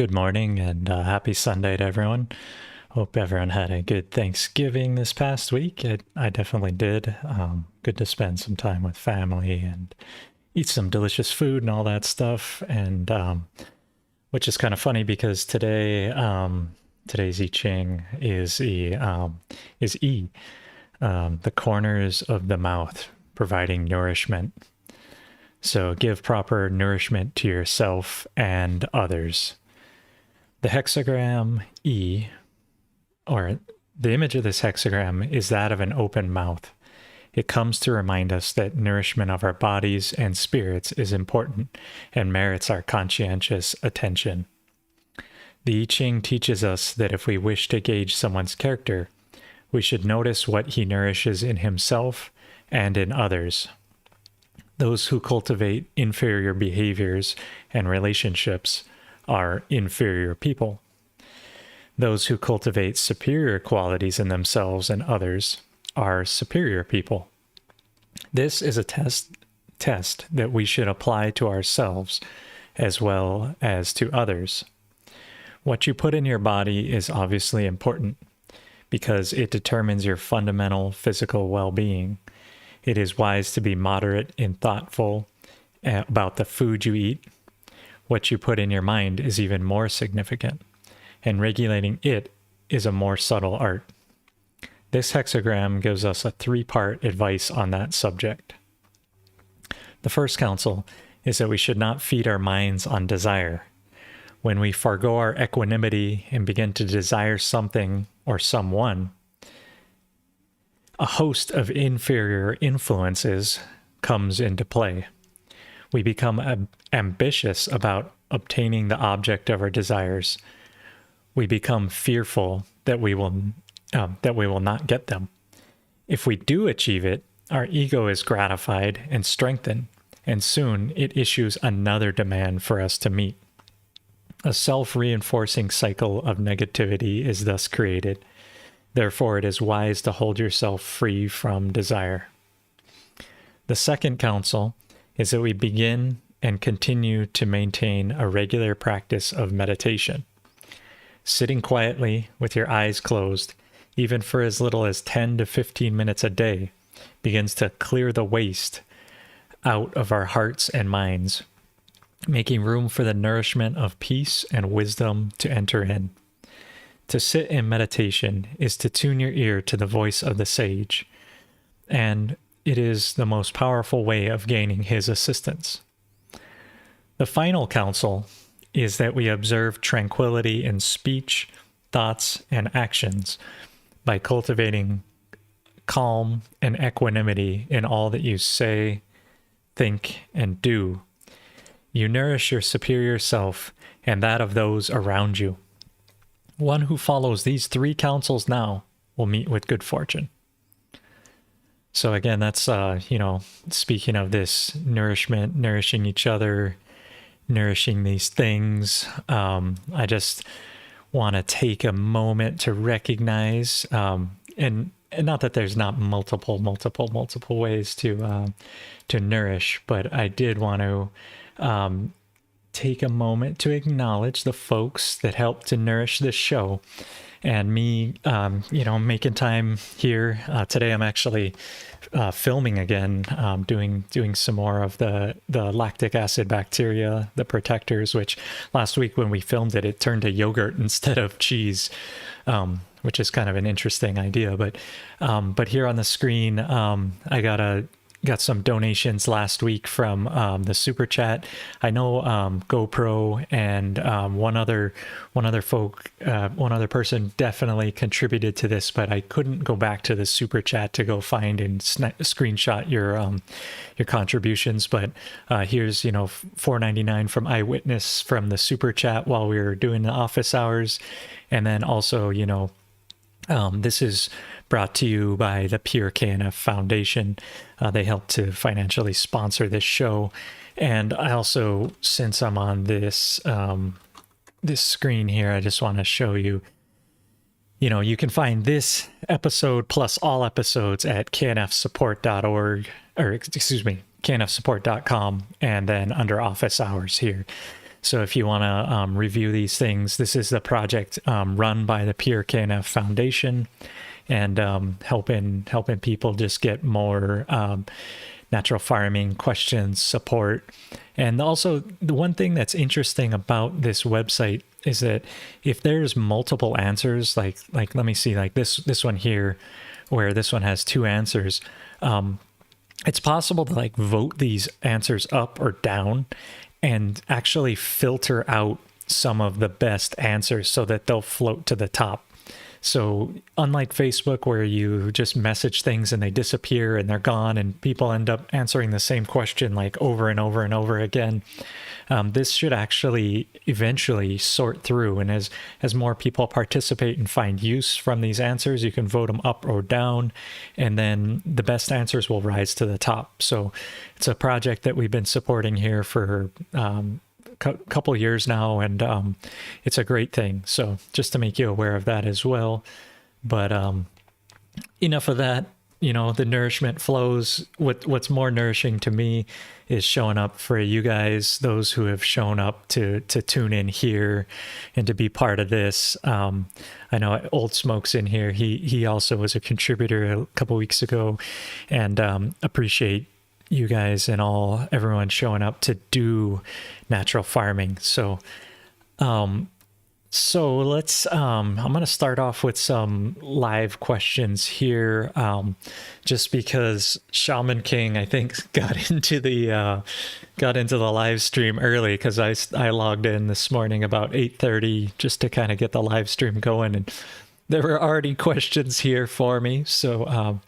Good morning and happy Sunday to everyone. Hope everyone had a good Thanksgiving this past week. I definitely did. Good to spend some time with family and eat some delicious food and all that stuff. And which is kind of funny because today's I Ching is the corners of the mouth, providing nourishment. So give proper nourishment to yourself and others. The hexagram E, or the image of this hexagram, is that of an open mouth. It comes to remind us that nourishment of our bodies and spirits is important and merits our conscientious attention. The I Ching teaches us that if we wish to gauge someone's character, we should notice what he nourishes in himself and in others. Those who cultivate inferior behaviors and relationships are inferior people. Those who cultivate superior qualities in themselves and others are superior people. This is a test that we should apply to ourselves as well as to others. What you put in your body is obviously important because it determines your fundamental physical well-being. It is wise to be moderate and thoughtful about the food you eat. What you put in your mind is even more significant, and regulating it is a more subtle art. This hexagram gives us a three-part advice on that subject. The first counsel is that we should not feed our minds on desire. When we forego our equanimity and begin to desire something or someone, a host of inferior influences comes into play. We become ambitious about obtaining the object of our desires. We become fearful that we will not get them. If we do achieve it, our ego is gratified and strengthened, and soon it issues another demand for us to meet. A self-reinforcing cycle of negativity is thus created. Therefore, it is wise to hold yourself free from desire. The second counsel is that we begin and continue to maintain a regular practice of meditation. Sitting quietly with your eyes closed, even for as little as 10 to 15 minutes a day, begins to clear the waste out of our hearts and minds, making room for the nourishment of peace and wisdom to enter in. To sit in meditation is to tune your ear to the voice of the sage, and it is the most powerful way of gaining his assistance. The final counsel is that we observe tranquility in speech, thoughts, and actions by cultivating calm and equanimity in all that you say, think, and do. You nourish your superior self and that of those around you. One who follows these three counsels now will meet with good fortune. So again, that's, speaking of this nourishment, nourishing each other, nourishing these things. I just want to take a moment to recognize, and not that there's not multiple ways to nourish, but I did want to take a moment to acknowledge the folks that helped to nourish this show and me, making time here. Today I'm actually filming again, doing some more of the lactic acid bacteria, the protectors, which last week when we filmed it turned to yogurt instead of cheese, which is kind of an interesting idea. But here on the screen, I got some donations last week from the super chat. I know GoPro and one other person definitely contributed to this, but I couldn't go back to the super chat to go find and screenshot your contributions. But here's $4.99 from Eyewitness from the super chat while we were doing the office hours, and then also this is brought to you by the pureKNF Foundation. They help to financially sponsor this show. And I also, since I'm on this screen here, I just want to show you, you can find this episode plus all episodes at knfsupport.org, or excuse me, knfsupport.com, and then under office hours here. So if you want to review these things, this is the project run by the pureKNF Foundation, and helping people just get more natural farming questions, support. And also, the one thing that's interesting about this website is that if there's multiple answers, like let me see, like this one here, where this one has 2 answers, it's possible to like vote these answers up or down and actually filter out some of the best answers so that they'll float to the top. So unlike Facebook, where you just message things and they disappear and they're gone and people end up answering the same question like over and over and over again, this should actually eventually sort through. And as more people participate and find use from these answers, you can vote them up or down, and then the best answers will rise to the top. So it's a project that we've been supporting here for couple years now, and it's a great thing. So just to make you aware of that as well. But enough of that. You know, the nourishment flows. What's more nourishing to me is showing up for you guys, those who have shown up to tune in here and to be part of this. I know Old Smoke's in here. He also was a contributor a couple weeks ago, and appreciate you guys and everyone showing up to do natural farming. So let's I'm going to start off with some live questions here, just because Shaman King, I think, got into the live stream early, because I logged in this morning about 8:30 just to kind of get the live stream going, and there were already questions here for me. So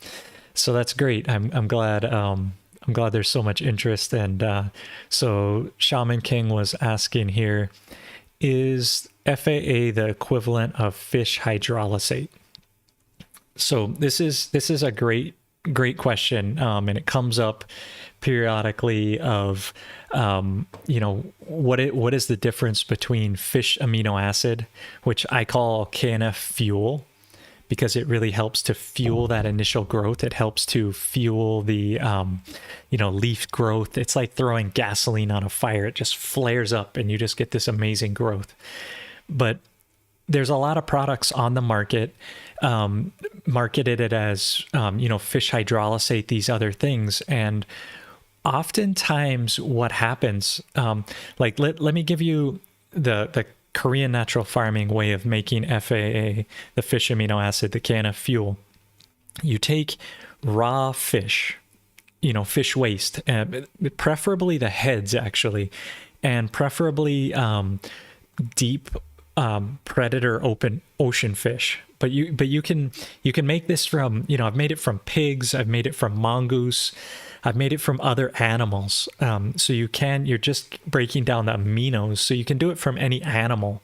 that's great. I'm glad. I'm glad there's so much interest. And so Shaman King was asking here, is FAA the equivalent of fish hydrolysate? So this is a great question, and it comes up periodically of, what is the difference between fish amino acid, which I call KNF fuel, because it really helps to fuel that initial growth. It helps to fuel the, leaf growth. It's like throwing gasoline on a fire. It just flares up and you just get this amazing growth. But there's a lot of products on the market, marketed it as, fish hydrolysate, these other things. And oftentimes what happens, let me give you the Korean natural farming way of making FAA, the fish amino acid, the KNF fuel. You take raw fish, fish waste, preferably the heads actually, and preferably deep predator open ocean fish. But you can make this from, I've made it from pigs, I've made it from mongoose, I've made it from other animals. So you're just breaking down the aminos. So you can do it from any animal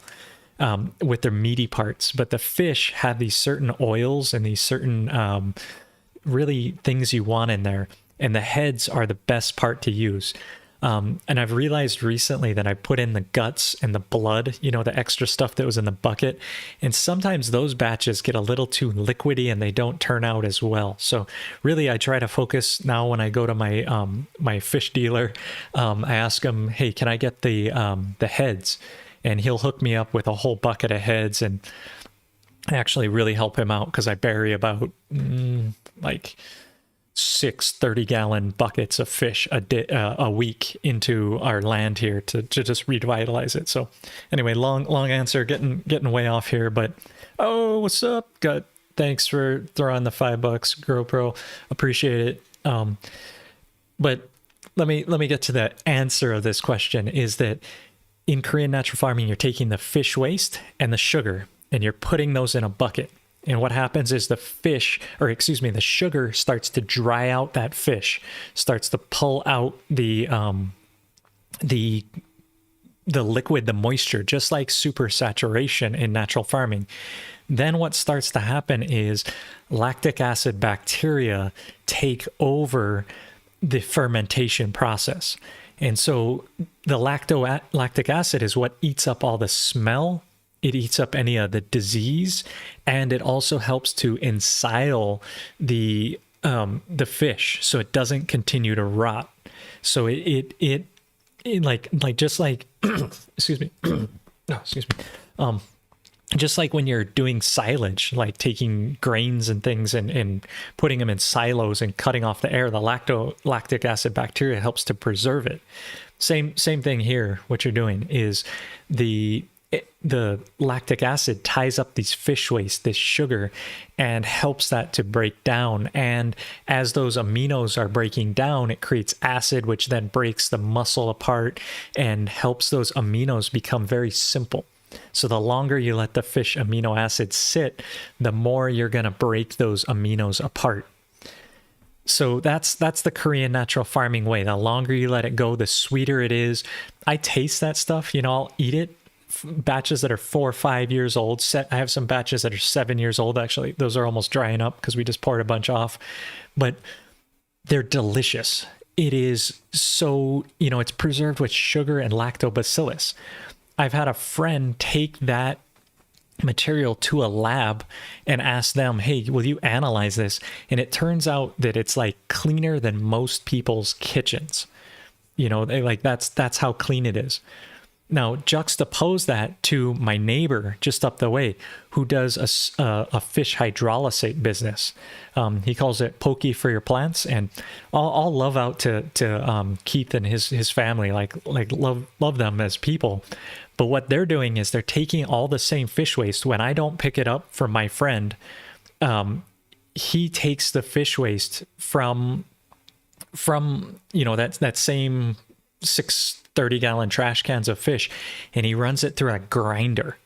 with their meaty parts. But the fish have these certain oils and these certain really things you want in there. And the heads are the best part to use. And I've realized recently that I put in the guts and the blood, the extra stuff that was in the bucket. And sometimes those batches get a little too liquidy and they don't turn out as well. So really, I try to focus now when I go to my fish dealer. I ask him, hey, can I get the heads? And he'll hook me up with a whole bucket of heads, and I actually really help him out because I bury about 6 30-gallon buckets of fish a week into our land here to just revitalize it. So anyway, long answer, getting way off here, but what's up? Thanks for throwing the $5, GoPro, appreciate it. But let me get to the answer of this question. Is that in Korean natural farming, you're taking the fish waste and the sugar and you're putting those in a bucket. And what happens is the sugar starts to dry out that fish, starts to pull out the liquid, the moisture, just like supersaturation in natural farming. Then what starts to happen is lactic acid bacteria take over the fermentation process. And so the lactic acid is what eats up all the smell. It eats up any of the disease, and it also helps to ensile the fish so it doesn't continue to rot. So it just like excuse me. No, excuse me. Just like when you're doing silage, like taking grains and things and putting them in silos and cutting off the air, the lactic acid bacteria helps to preserve it. Same thing here. What you're doing is the lactic acid ties up these fish waste, this sugar, and helps that to break down. And as those aminos are breaking down, it creates acid, which then breaks the muscle apart and helps those aminos become very simple. So the longer you let the fish amino acids sit, the more you're going to break those aminos apart. So that's the Korean natural farming way. The longer you let it go, the sweeter it is. I taste that stuff. I'll eat it. Batches that are 4 or 5 years old. I have some batches that are 7 years old, actually. Those are almost drying up because we just poured a bunch off. But they're delicious. It is so, it's preserved with sugar and lactobacillus. I've had a friend take that material to a lab and ask them, hey, will you analyze this? And it turns out that it's like cleaner than most people's kitchens. That's how clean it is. Now, juxtapose that to my neighbor just up the way who does a fish hydrolysate business. He calls it pokey for your plants. And I'll love out to Keith and his family, love them as people. But what they're doing is they're taking all the same fish waste. When I don't pick it up from my friend, he takes the fish waste from that same 6 30-gallon trash cans of fish, and he runs it through a grinder.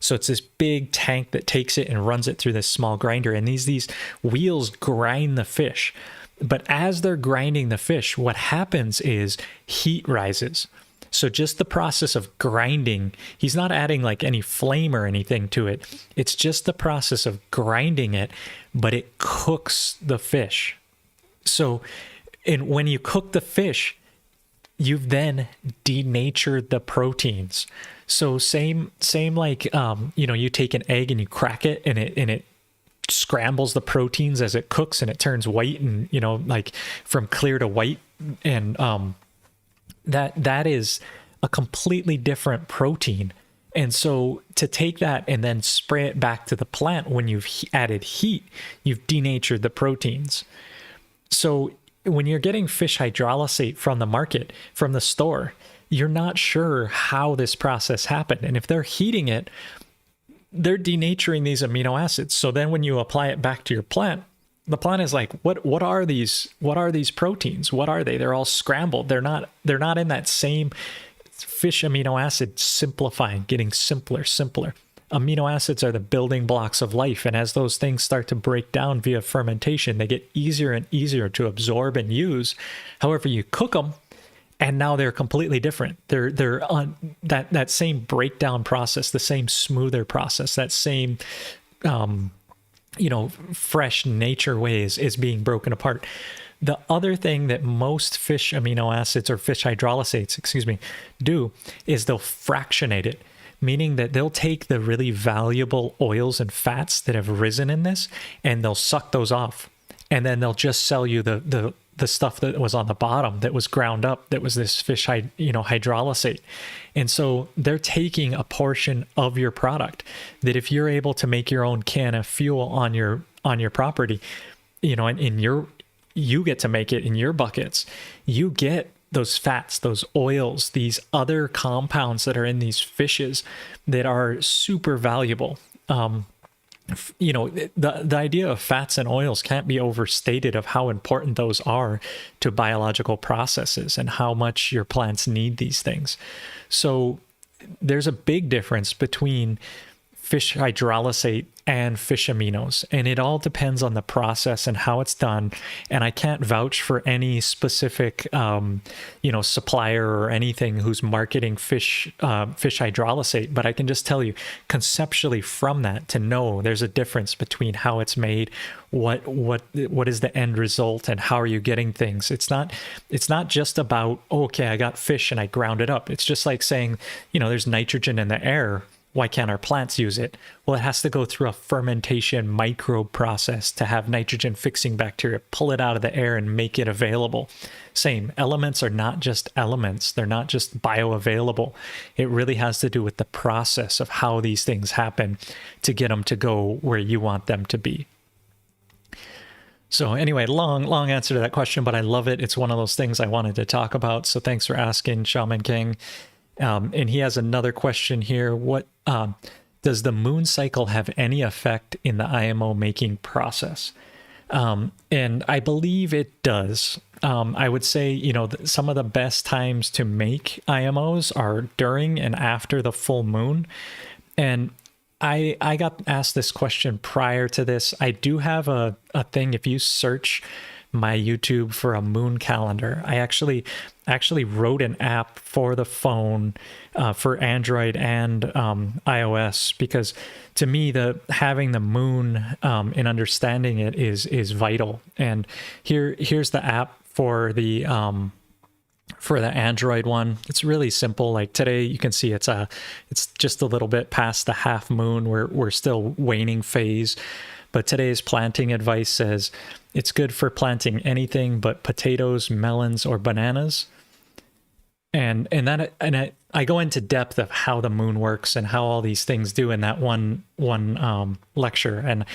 So it's this big tank that takes it and runs it through this small grinder, and these wheels grind the fish. But as they're grinding the fish, what happens is heat rises. So just the process of grinding, he's not adding like any flame or anything to it. It's just the process of grinding it, but it cooks the fish. So, and when you cook the fish, you've then denatured the proteins. So same like, you take an egg and you crack it and it scrambles the proteins as it cooks and it turns white and, like from clear to white. And that is a completely different protein. And so to take that and then spray it back to the plant when you've added heat, you've denatured the proteins. So when you're getting fish hydrolysate from the market, from the store, you're not sure how this process happened. And if they're heating it, they're denaturing these amino acids. So then when you apply it back to your plant, the plant is like, what are these proteins? What are they? They're all scrambled. They're not in that same fish amino acid simplifying, getting simpler. Amino acids are the building blocks of life. And as those things start to break down via fermentation, they get easier and easier to absorb and use. However, you cook them and now they're completely different. They're on that same breakdown process, the same smoother process, that same, fresh nature ways is being broken apart. The other thing that most fish amino acids or fish hydrolysates, do is they'll fractionate it. Meaning that they'll take the really valuable oils and fats that have risen in this and they'll suck those off. And then they'll just sell you the stuff that was on the bottom that was ground up, that was this fish hydrolysate. And so they're taking a portion of your product that if you're able to make your own KNF fuel on your property, and you get to make it in your buckets, you get those fats, those oils, these other compounds that are in these fishes that are super valuable. The idea of fats and oils can't be overstated of how important those are to biological processes and how much your plants need these things. So there's a big difference between fish hydrolysate and fish aminos, and it all depends on the process and how it's done. And I can't vouch for any specific supplier or anything who's marketing fish hydrolysate, but I can just tell you conceptually from that to know there's a difference between how it's made, what is the end result, and how are you getting things. It's not just about, okay, I got fish and I ground it up. It's just like saying, there's nitrogen in the air. why can't our plants use it? Well, it has to go through a fermentation microbe process to have nitrogen fixing bacteria pull it out of the air and make it available. Same, elements are not just elements. They're not just bioavailable. It really has to do with the process of how these things happen to get them to go where you want them to be. So anyway, long answer to that question, but I love it. It's one of those things I wanted to talk about. So thanks for asking, Shaman King. And he has another question here. What does the moon cycle have any effect in the IMO making process? And I believe it does. I would say, you know, some of the best times to make IMOs are during and after the full moon. And I got asked this question prior to this. I do have a thing. If you search my YouTube for a moon calendar, I actually wrote an app for the phone for Android and iOS, because to me having the moon and understanding it is vital. And here's the app for the Android one. It's really simple. Like today, you can see it's just a little bit past the half moon. We're still waning phase, but today's planting advice says it's good for planting anything but potatoes, melons, or bananas. And I go into depth of how the moon works and how all these things do in that one lecture. And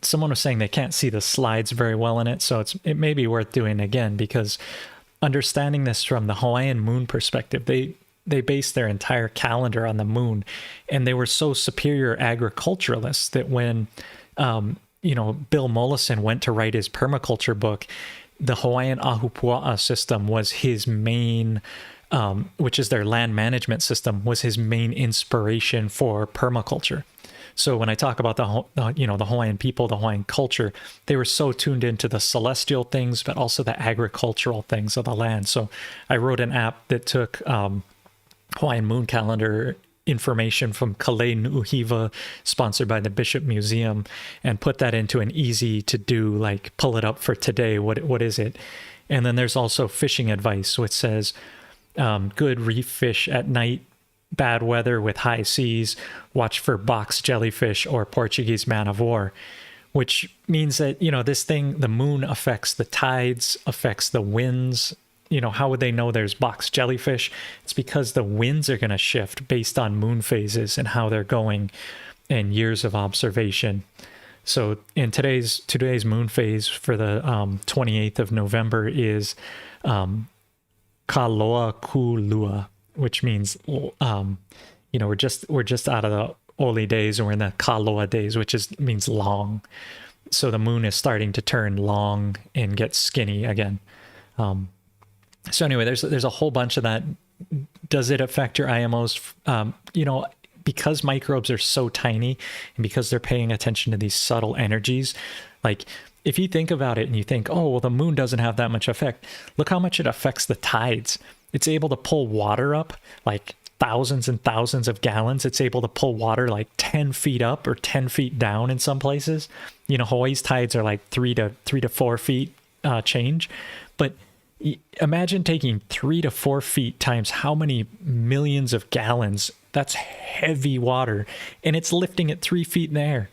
someone was saying they can't see the slides very well in it, so it may be worth doing again, because understanding this from the Hawaiian moon perspective, they based their entire calendar on the moon, and they were so superior agriculturalists that when Bill Mollison went to write his permaculture book, the Hawaiian Ahupua'a system was his main, which is their land management system, was his main inspiration for permaculture. So when I talk about the Hawaiian people, the Hawaiian culture, they were so tuned into the celestial things, but also the agricultural things of the land. So I wrote an app that took Hawaiian moon calendar information from Kale Nu'uhiwa, sponsored by the Bishop Museum, and put that into an easy to do, like pull it up for today. What is it? And then there's also fishing advice, which says good reef fish at night, bad weather with high seas, watch for box jellyfish or Portuguese man of war, which means that, this thing, the moon affects the tides, affects the winds. How would they know there's box jellyfish? It's because the winds are going to shift based on moon phases and how they're going and years of observation. So in today's moon phase for the 28th of November is Kaloa Kulua, which means we're just out of the Oli days and we're in the Kaloa days, which means long. So the moon is starting to turn long and get skinny again. So anyway, there's a whole bunch of that. Does it affect your IMOs? Because microbes are so tiny and because they're paying attention to these subtle energies, like if you think about it and you think, oh, well, the moon doesn't have that much effect. Look how much it affects the tides. It's able to pull water up like thousands and thousands of gallons. It's able to pull water like 10 feet up or 10 feet down in some places. Hawaii's tides are like 3 to 4 feet change. But imagine taking 3 to 4 feet times how many millions of gallons. That's heavy water, and it's lifting it 3 feet in the air.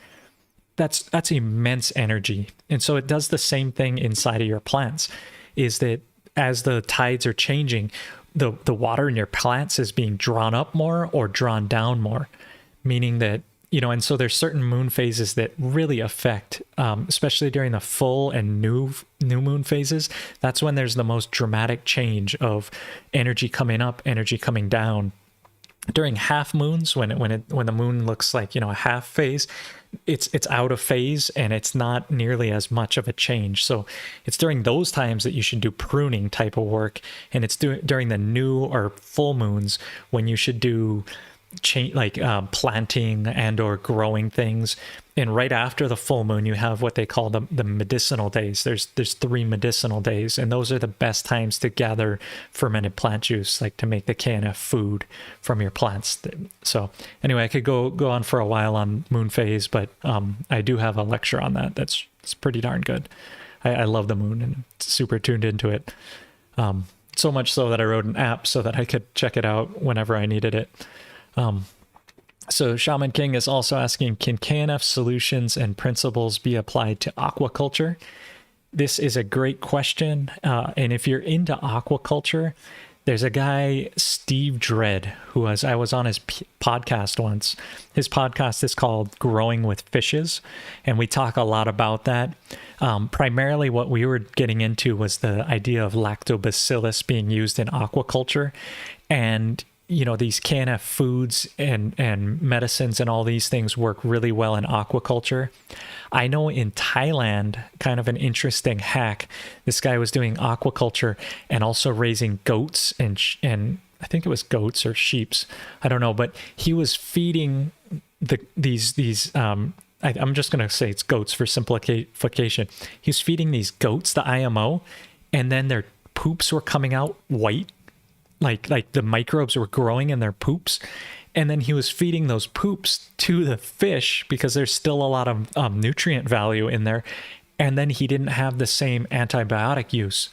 That's immense energy. And so it does the same thing inside of your plants, is that as the tides are changing, the water in your plants is being drawn up more or drawn down more, meaning that, and so there's certain moon phases that really affect, especially during the full and new moon phases. That's when there's the most dramatic change of energy coming up, energy coming down. During half moons, when the moon looks like, a half phase, it's out of phase and it's not nearly as much of a change. So it's during those times that you should do pruning type of work, and it's during the new or full moons when you should do planting and or growing things. And right after the full moon, you have what they call the medicinal days. There's 3 medicinal days, and those are the best times to gather fermented plant juice, like to make the KNF food from your plants. So anyway, I could go on for a while on moon phase, but I do have a lecture on that. It's pretty darn good. I love the moon and super tuned into it. So much so that I wrote an app so that I could check it out whenever I needed it. So Shaman King is also asking, can KNF solutions and principles be applied to aquaculture? This is a great question. And if you're into aquaculture, there's a guy, Steve Dredd, I was on his podcast once. His podcast is called Growing with Fishes, and we talk a lot about that. Primarily what we were getting into was the idea of lactobacillus being used in aquaculture. And these KNF foods and medicines and all these things work really well in aquaculture. I know in Thailand, kind of an interesting hack, this guy was doing aquaculture and also raising goats and I think it was goats or sheeps. I don't know, but he was feeding these I'm just going to say it's goats for simplification. He's feeding these goats the IMO, and then their poops were coming out white. Like the microbes were growing in their poops, and then he was feeding those poops to the fish because there's still a lot of nutrient value in there, and then he didn't have the same antibiotic use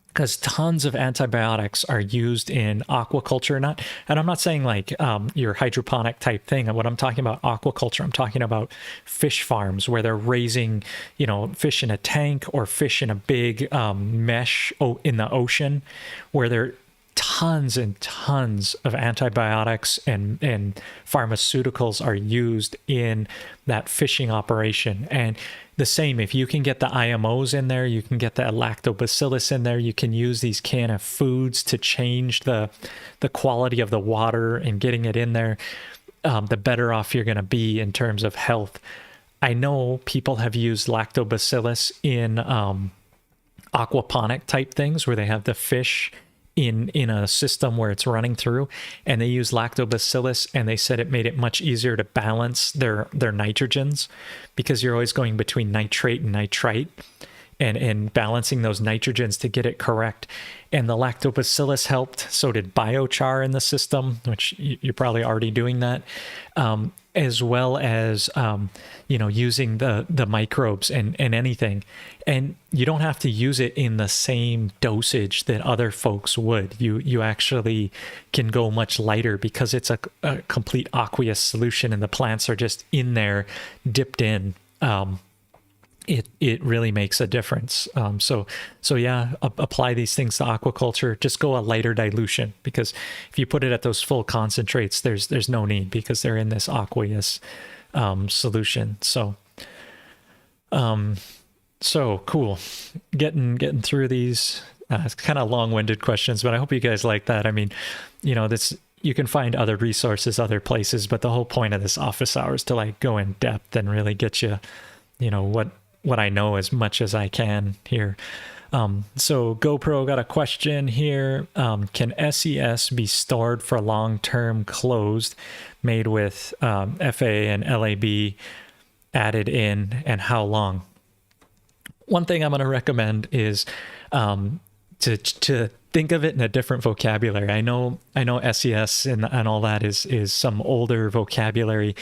because tons of antibiotics are used in aquaculture. And I'm not saying like your hydroponic type thing. What I'm talking about aquaculture, I'm talking about fish farms where they're raising fish in a tank or fish in a big mesh in the ocean, where they're tons and tons of antibiotics and pharmaceuticals are used in that fishing operation. And the same, if you can get the IMOs in there, you can get the lactobacillus in there, you can use these KNF foods to change the quality of the water and getting it in there, the better off you're going to be in terms of health. I know people have used lactobacillus in aquaponic type things where they have the fish in a system where it's running through, and they use lactobacillus, and they said it made it much easier to balance their nitrogens, because you're always going between nitrate and nitrite and balancing those nitrogens to get it correct. And the lactobacillus helped. So did biochar in the system, which you're probably already doing that, as well as using the microbes and anything. And you don't have to use it in the same dosage that other folks would. You actually can go much lighter because it's a complete aqueous solution, and the plants are just in there, dipped in. It really makes a difference. So yeah, apply these things to aquaculture. Just go a lighter dilution, because if you put it at those full concentrates, there's no need, because they're in this aqueous solution. So cool. Getting through these. It's kind of long-winded questions, but I hope you guys like that. I mean, this, you can find other resources, other places, but the whole point of this office hour is to like go in depth and really get you, what I know as much as I can here. So GoPro got a question here. Can SES be stored for long-term closed, made with FA and LAB added in, and how long? One thing I'm going to recommend is to think of it in a different vocabulary. I know SES and all that is some older vocabulary.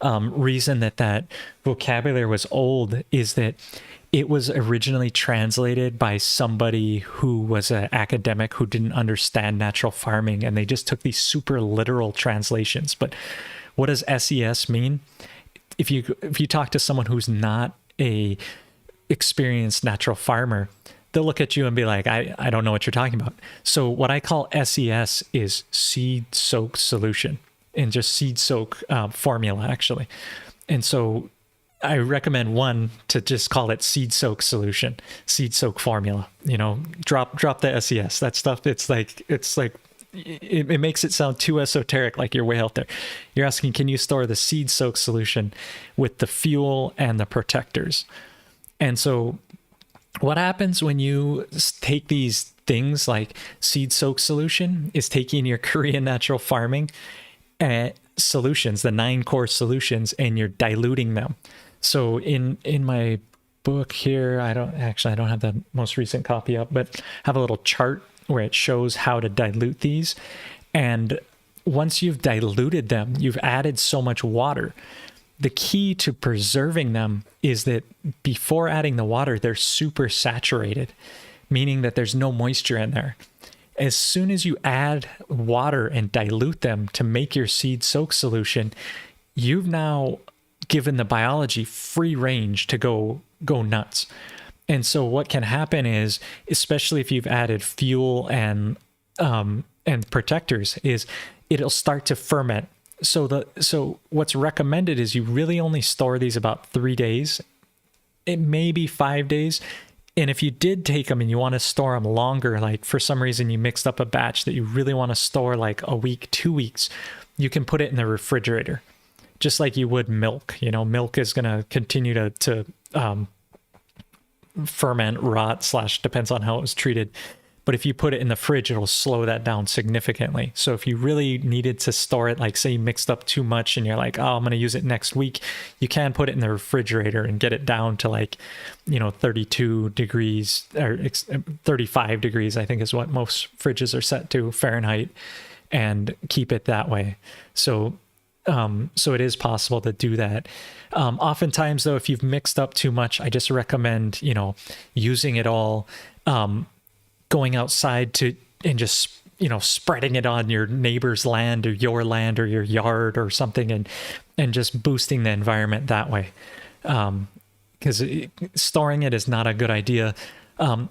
Reason that vocabulary was old is that it was originally translated by somebody who was an academic who didn't understand natural farming, and they just took these super literal translations. But what does SES mean? If you talk to someone who's not a experienced natural farmer, they'll look at you and be like, I don't know what you're talking about. So what I call SES is seed soak solution, and just seed soak formula, actually. And so I recommend one to just call it seed soak solution, seed soak formula. Drop the SES. That stuff, it's like it makes it sound too esoteric, like you're way out there. You're asking, can you store the seed soak solution with the fuel and the protectors? And so what happens when you take these things like seed soak solution is taking your Korean natural farming solutions, the 9 core solutions, and you're diluting them. So in my book here, I don't have the most recent copy up, but have a little chart where it shows how to dilute these. And once you've diluted them, you've added so much water. The key to preserving them is that before adding the water, they're super saturated, meaning that there's no moisture in there. As soon as you add water and dilute them to make your seed soak solution, you've now given the biology free range to go nuts. And so what can happen is, especially if you've added fuel and protectors, is it'll start to ferment. So what's recommended is you really only store these about 3 days. It may be 5 days. And if you did take them and you want to store them longer, like for some reason you mixed up a batch that you really want to store like a week, 2 weeks, you can put it in the refrigerator, just like you would milk. You know, milk is going to continue to ferment, rot, / depends on how it was treated. But if you put it in the fridge, it'll slow that down significantly. So if you really needed to store it, like say you mixed up too much and you're like, oh, I'm going to use it next week, you can put it in the refrigerator and get it down to like, 32 degrees or 35 degrees, I think is what most fridges are set to, Fahrenheit, and keep it that way. So it is possible to do that. Oftentimes though, if you've mixed up too much, I just recommend, using it all, going outside and just, spreading it on your neighbor's land or your yard or something, and just boosting the environment that way. Because storing it is not a good idea.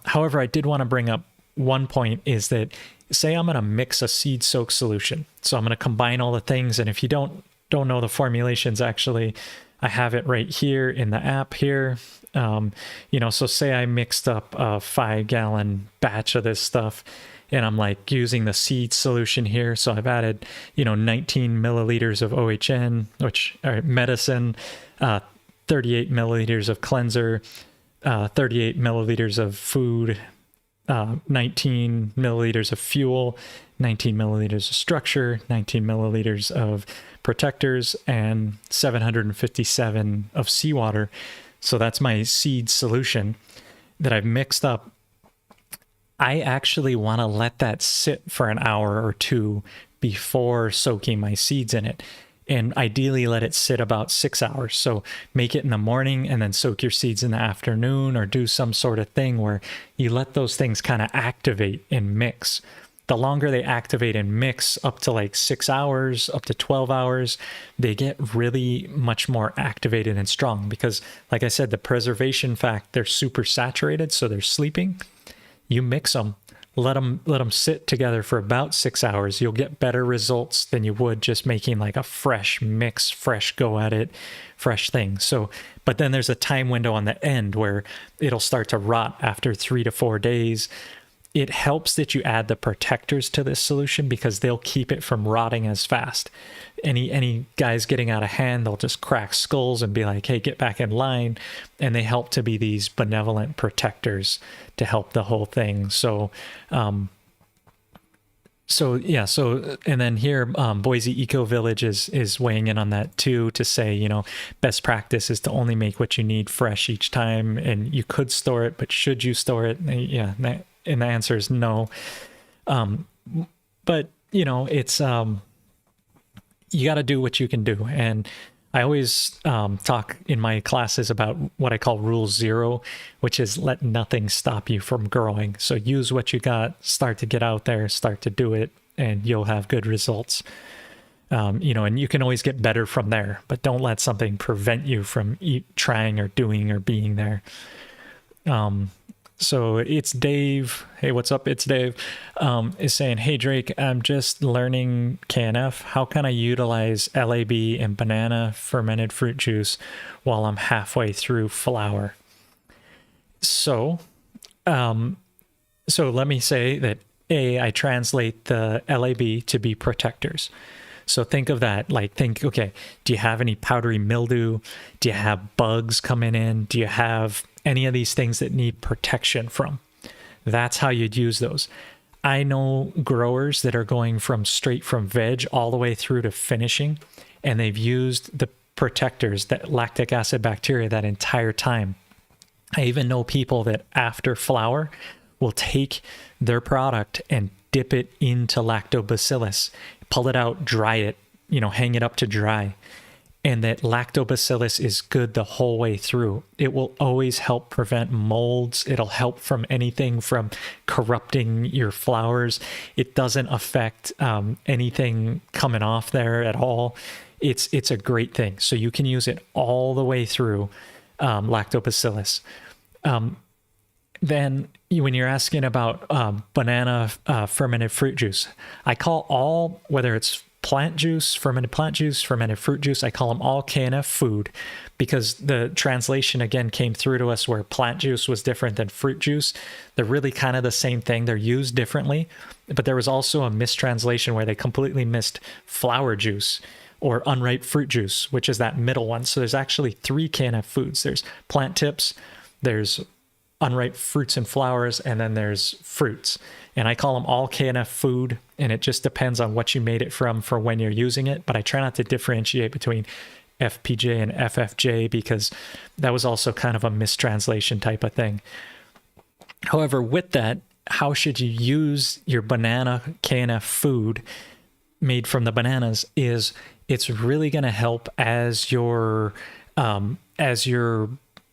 However, I did want to bring up one point is that, say I'm going to mix a seed soak solution. So I'm going to combine all the things. And if you don't know the formulations, actually, I have it right here in the app here. So say I mixed up a 5-gallon batch of this stuff and I'm like using the seed solution here. So I've added, 19 milliliters of OHN, which are medicine, 38 milliliters of cleanser, 38 milliliters of food, 19 milliliters of fuel, 19 milliliters of structure, 19 milliliters of protectors, and 757 of seawater. So that's my seed solution that I've mixed up. I actually want to let that sit for an hour or two before soaking my seeds in it. And ideally let it sit about 6 hours. So make it in the morning and then soak your seeds in the afternoon, or do some sort of thing where you let those things kind of activate and mix. The longer they activate and mix, up to like 6 hours, up to 12 hours, they get really much more activated and strong because, like I said, the preservation fact, they're super saturated, so they're sleeping. You mix them, let them sit together for about 6 hours. You'll get better results than you would just making like a fresh mix, fresh go at it, fresh thing. So, but then there's a time window on the end where it'll start to rot after 3 to 4 days. It helps that you add the protectors to this solution because they'll keep it from rotting as fast. Any guys getting out of hand, they'll just crack skulls and be like, hey, get back in line. And they help to be these benevolent protectors to help the whole thing. And then here, Boise Eco Village is weighing in on that too, to say, best practice is to only make what you need fresh each time. And you could store it, but should you store it? Yeah. And the answer is no. But it's, you got to do what you can do. And I always talk in my classes about what I call rule 0, which is let nothing stop you from growing. So use what you got, start to get out there, start to do it, and you'll have good results. And you can always get better from there, but don't let something prevent you from trying or doing or being there. So it's Dave. Hey, what's up? It's Dave. Is saying, hey, Drake, I'm just learning KNF. How can I utilize LAB and banana fermented fruit juice while I'm halfway through flower? So let me say that I translate the LAB to be protectors. So think of that, okay, do you have any powdery mildew? Do you have bugs coming in? Do you have any of these things that need protection from? That's how you'd use those. I know growers that are going straight from veg all the way through to finishing, and they've used the protectors, that lactic acid bacteria, that entire time. I even know people that after flower will take their product and dip it into lactobacillus, pull it out, dry it, hang it up to dry. and that lactobacillus is good the whole way through. It will always help prevent molds. It'll help from anything from corrupting your flowers. It doesn't affect anything coming off there at all. It's a great thing. So you can use it all the way through, lactobacillus. Then when you're asking about banana fermented fruit juice, I call all, whether it's plant juice, fermented fruit juice, I call them all KNF food, because the translation again came through to us where plant juice was different than fruit juice. They're really kind of the same thing. They're used differently, but there was also a mistranslation where they completely missed flower juice or unripe fruit juice, which is that middle one. So there's actually 3 KNF foods. There's plant tips, there's unripe fruits and flowers, and then there's fruits. And I call them all KNF food, and it just depends on what you made it from for when you're using it. But I try not to differentiate between FPJ and FFJ, because that was also kind of a mistranslation type of thing. However, with that, how should you use your banana KNF food made from the bananas is it's really going to help as your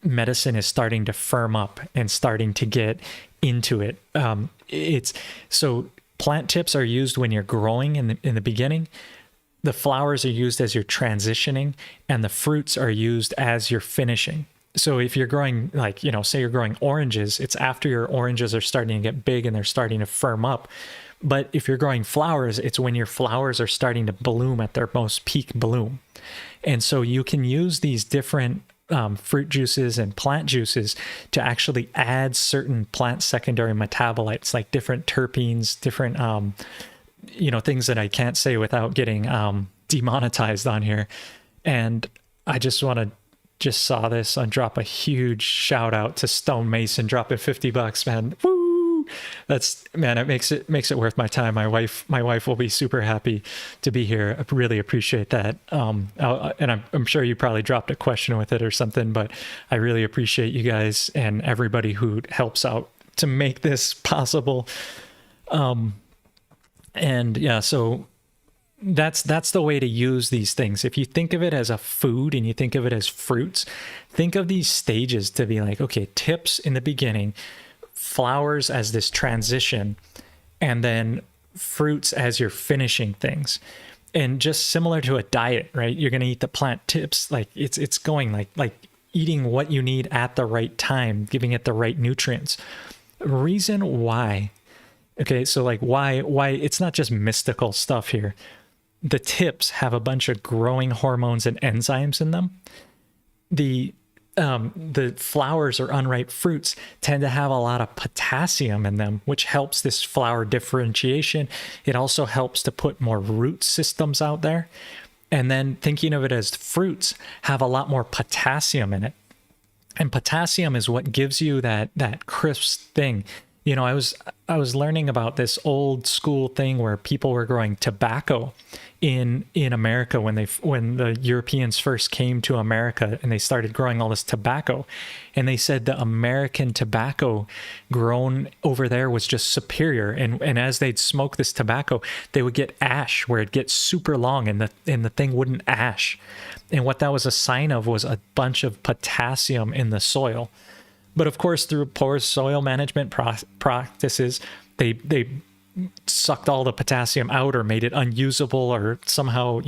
medicine is starting to firm up and starting to get into it. So plant tips are used when you're growing in the beginning. The flowers are used as you're transitioning, and the fruits are used as you're finishing. So if you're growing, like, say you're growing oranges, it's after your oranges are starting to get big and they're starting to firm up. But if you're growing flowers, it's when your flowers are starting to bloom at their most peak bloom. And so you can use these different fruit juices and plant juices to actually add certain plant secondary metabolites, like different terpenes, different, things that I can't say without getting demonetized on here. And I just want to saw this and drop a huge shout out to Stone Mason dropping $50, man. Woo! It makes it worth my time. My wife will be super happy to be here. I really appreciate that. And I'm sure you probably dropped a question with it or something, but I really appreciate you guys and everybody who helps out to make this possible. So that's the way to use these things. If you think of it as a food and you think of it as fruits, think of these stages to be like, okay, tips in the beginning, flowers as this transition, and then fruits as you're finishing things. And just similar to a diet, right? You're going to eat the plant tips, like it's going like eating what you need at the right time, giving it the right nutrients. Reason why. Okay, so like why it's not just mystical stuff here. The tips have a bunch of growing hormones and enzymes in them. The flowers or unripe fruits tend to have a lot of potassium in them, which helps this flower differentiation. It also helps to put more root systems out there. And then thinking of it as fruits have a lot more potassium in it. And potassium is what gives you that crisp thing. I was learning about this old school thing where people were growing tobacco in America when the Europeans first came to America, and they started growing all this tobacco. And they said the American tobacco grown over there was just superior. And as they'd smoke this tobacco, they would get ash where it gets super long and the thing wouldn't ash. And what that was a sign of was a bunch of potassium in the soil. But of course, through poor soil management practices, they sucked all the potassium out or made it unusable or somehow,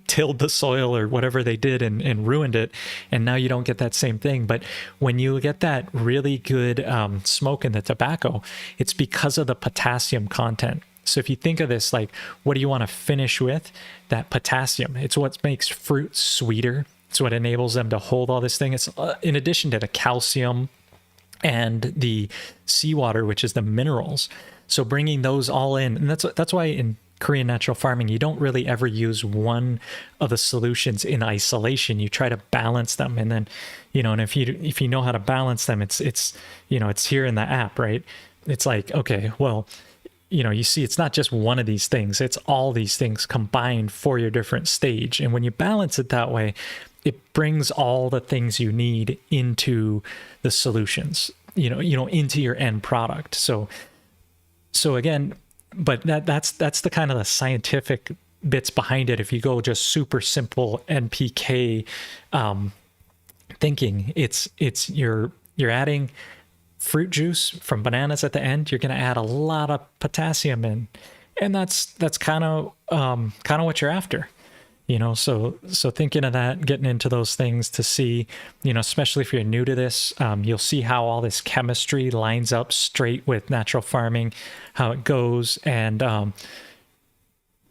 tilled the soil or whatever they did and ruined it. And now you don't get that same thing. But when you get that really good smoke in the tobacco, it's because of the potassium content. So if you think of this, like, what do you want to finish with? That potassium. It's what makes fruit sweeter. It's what enables them to hold all this thing. It's in addition to the calcium and the seawater, which is the minerals. So bringing those all in, and that's why in Korean natural farming, you don't really ever use one of the solutions in isolation. You try to balance them, and then, and if you know how to balance them, it's here in the app, right? It's like, okay, well, you see, it's not just one of these things; it's all these things combined for your different stage. And when you balance it that way, it brings all the things you need into the solutions, into your end product. So again, but that's the kind of the scientific bits behind it. If you go just super simple NPK thinking, it's you're adding fruit juice from bananas at the end. You're going to add a lot of potassium in, and that's kind of what you're after. So thinking of that, getting into those things to see, especially if you're new to this, you'll see how all this chemistry lines up straight with natural farming, how it goes. And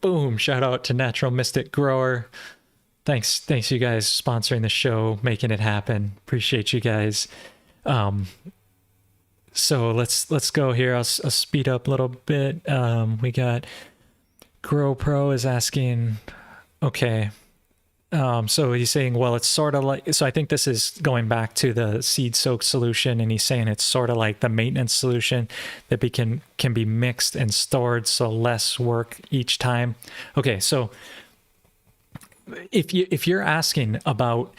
boom, shout out to Natural Mystic Grower. Thanks you guys sponsoring the show, making it happen. Appreciate you guys. So let's go here. I'll speed up a little bit. We got Grow Pro is asking, okay. So he's saying, well, it's sort of like, so I think this is going back to the seed soak solution, and he's saying it's sort of like the maintenance solution that can be mixed and stored, so less work each time. Okay, so if you're asking about,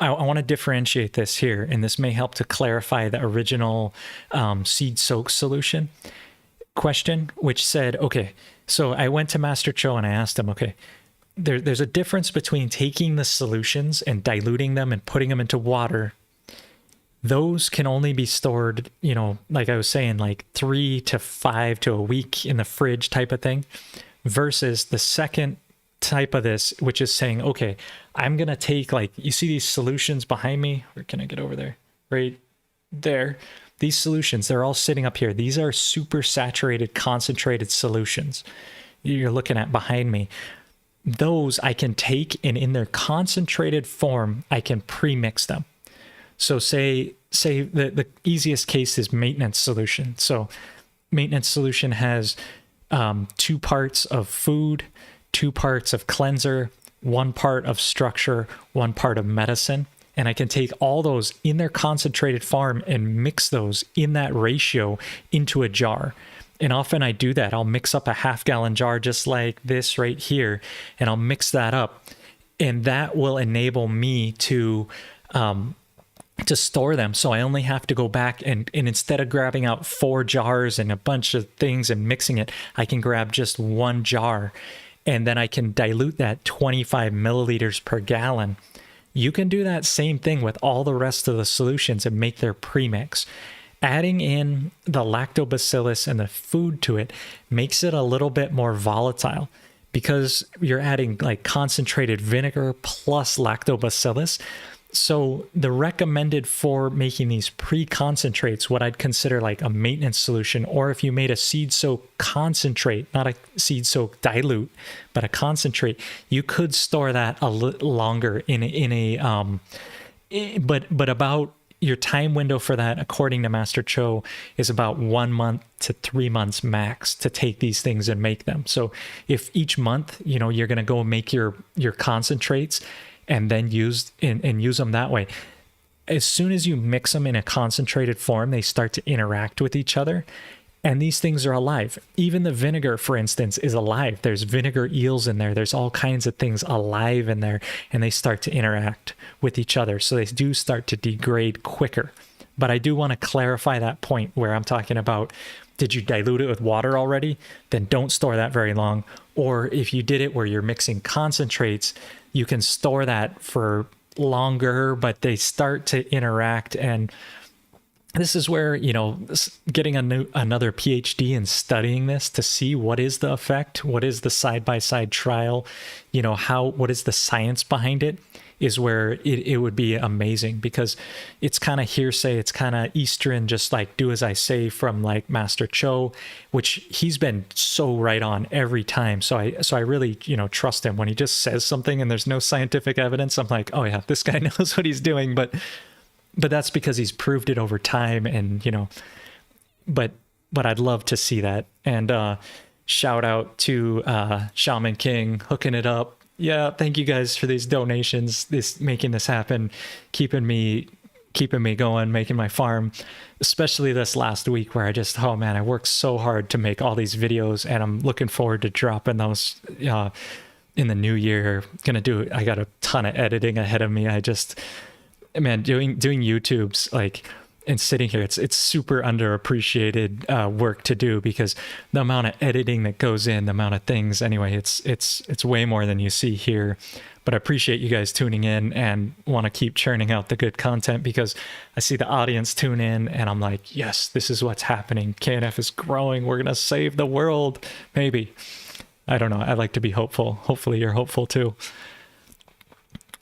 I want to differentiate this here, and this may help to clarify the original seed soak solution question, which said, okay, so I went to Master Cho and I asked him, okay, there's a difference between taking the solutions and diluting them and putting them into water. Those can only be stored, like I was saying, like 3 to 5 to a week in the fridge type of thing, versus the second type of this, which is saying, okay, I'm going to take, like, you see these solutions behind me? Or can I get over there? Right there. These solutions, they're all sitting up here. These are super saturated, concentrated solutions you're looking at behind me. Those I can take, and in their concentrated form, I can pre-mix them. So say the easiest case is maintenance solution. So maintenance solution has 2 parts of food, 2 parts of cleanser, 1 part of structure, 1 part of medicine. And I can take all those in their concentrated form and mix those in that ratio into a jar. And often I do that. I'll mix up a half-gallon jar just like this right here, and I'll mix that up. And that will enable me to store them. So I only have to go back and instead of grabbing out 4 jars and a bunch of things and mixing it, I can grab just 1 jar, and then I can dilute that 25 milliliters per gallon. You can do that same thing with all the rest of the solutions and make their premix. Adding in the lactobacillus and the food to it makes it a little bit more volatile, because you're adding like concentrated vinegar plus lactobacillus. So the recommended for making these pre-concentrates, what I'd consider like a maintenance solution, or if you made a seed soak concentrate, not a seed soak dilute, but a concentrate, you could store that a little longer but about your time window for that, according to Master Cho, is about 1 month to 3 months max to take these things and make them. So if each month, you're going to go make your concentrates and then use them that way, as soon as you mix them in a concentrated form, they start to interact with each other. And these things are alive. Even the vinegar, for instance, is alive. There's vinegar eels in there. There's all kinds of things alive in there, and they start to interact with each other. So they do start to degrade quicker. But I do want to clarify that point where I'm talking about, did you dilute it with water already? Then don't store that very long. Or if you did it where you're mixing concentrates, you can store that for longer, but they start to interact. And this is where, getting another PhD and studying this to see what is the effect, what is the side-by-side trial, what is the science behind it, is where it would be amazing, because it's kind of hearsay. It's kind of Eastern, just like do as I say from like Master Cho, which he's been so right on every time. So I really, trust him when he just says something and there's no scientific evidence. I'm like, oh yeah, this guy knows what he's doing. But that's because he's proved it over time, and but I'd love to see that. And shout out to Shaman King hooking it up. Yeah, thank you guys for these donations, making this happen, keeping me going, making my farm, especially this last week where I worked so hard to make all these videos, and I'm looking forward to dropping those in the new year. I got a ton of editing ahead of me. Doing YouTube's like, and sitting here, it's super underappreciated work to do, because the amount of editing that goes in, the amount of things, anyway, it's way more than you see here. But I appreciate you guys tuning in and want to keep churning out the good content, because I see the audience tune in and I'm like, yes, this is what's happening. KNF is growing. We're going to save the world. Maybe. I don't know. I like to be hopeful. Hopefully you're hopeful too.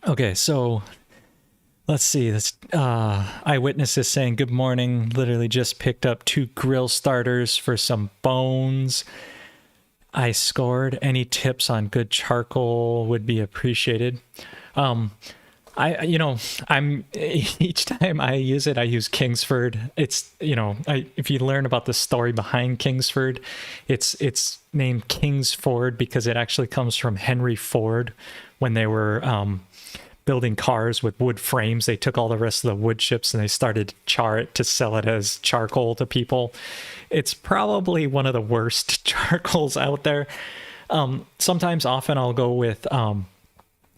Okay, so let's see. This eyewitness is saying, good morning. Literally just picked up 2 grill starters for some bones. I scored. Any tips on good charcoal would be appreciated. I'm each time I use it, I use Kingsford. It's, if you learn about the story behind Kingsford, it's named Kingsford because it actually comes from Henry Ford. When they were building cars with wood frames, they took all the rest of the wood chips and they started to char it to sell it as charcoal to people. It's probably one of the worst charcoals out there. Often I'll go with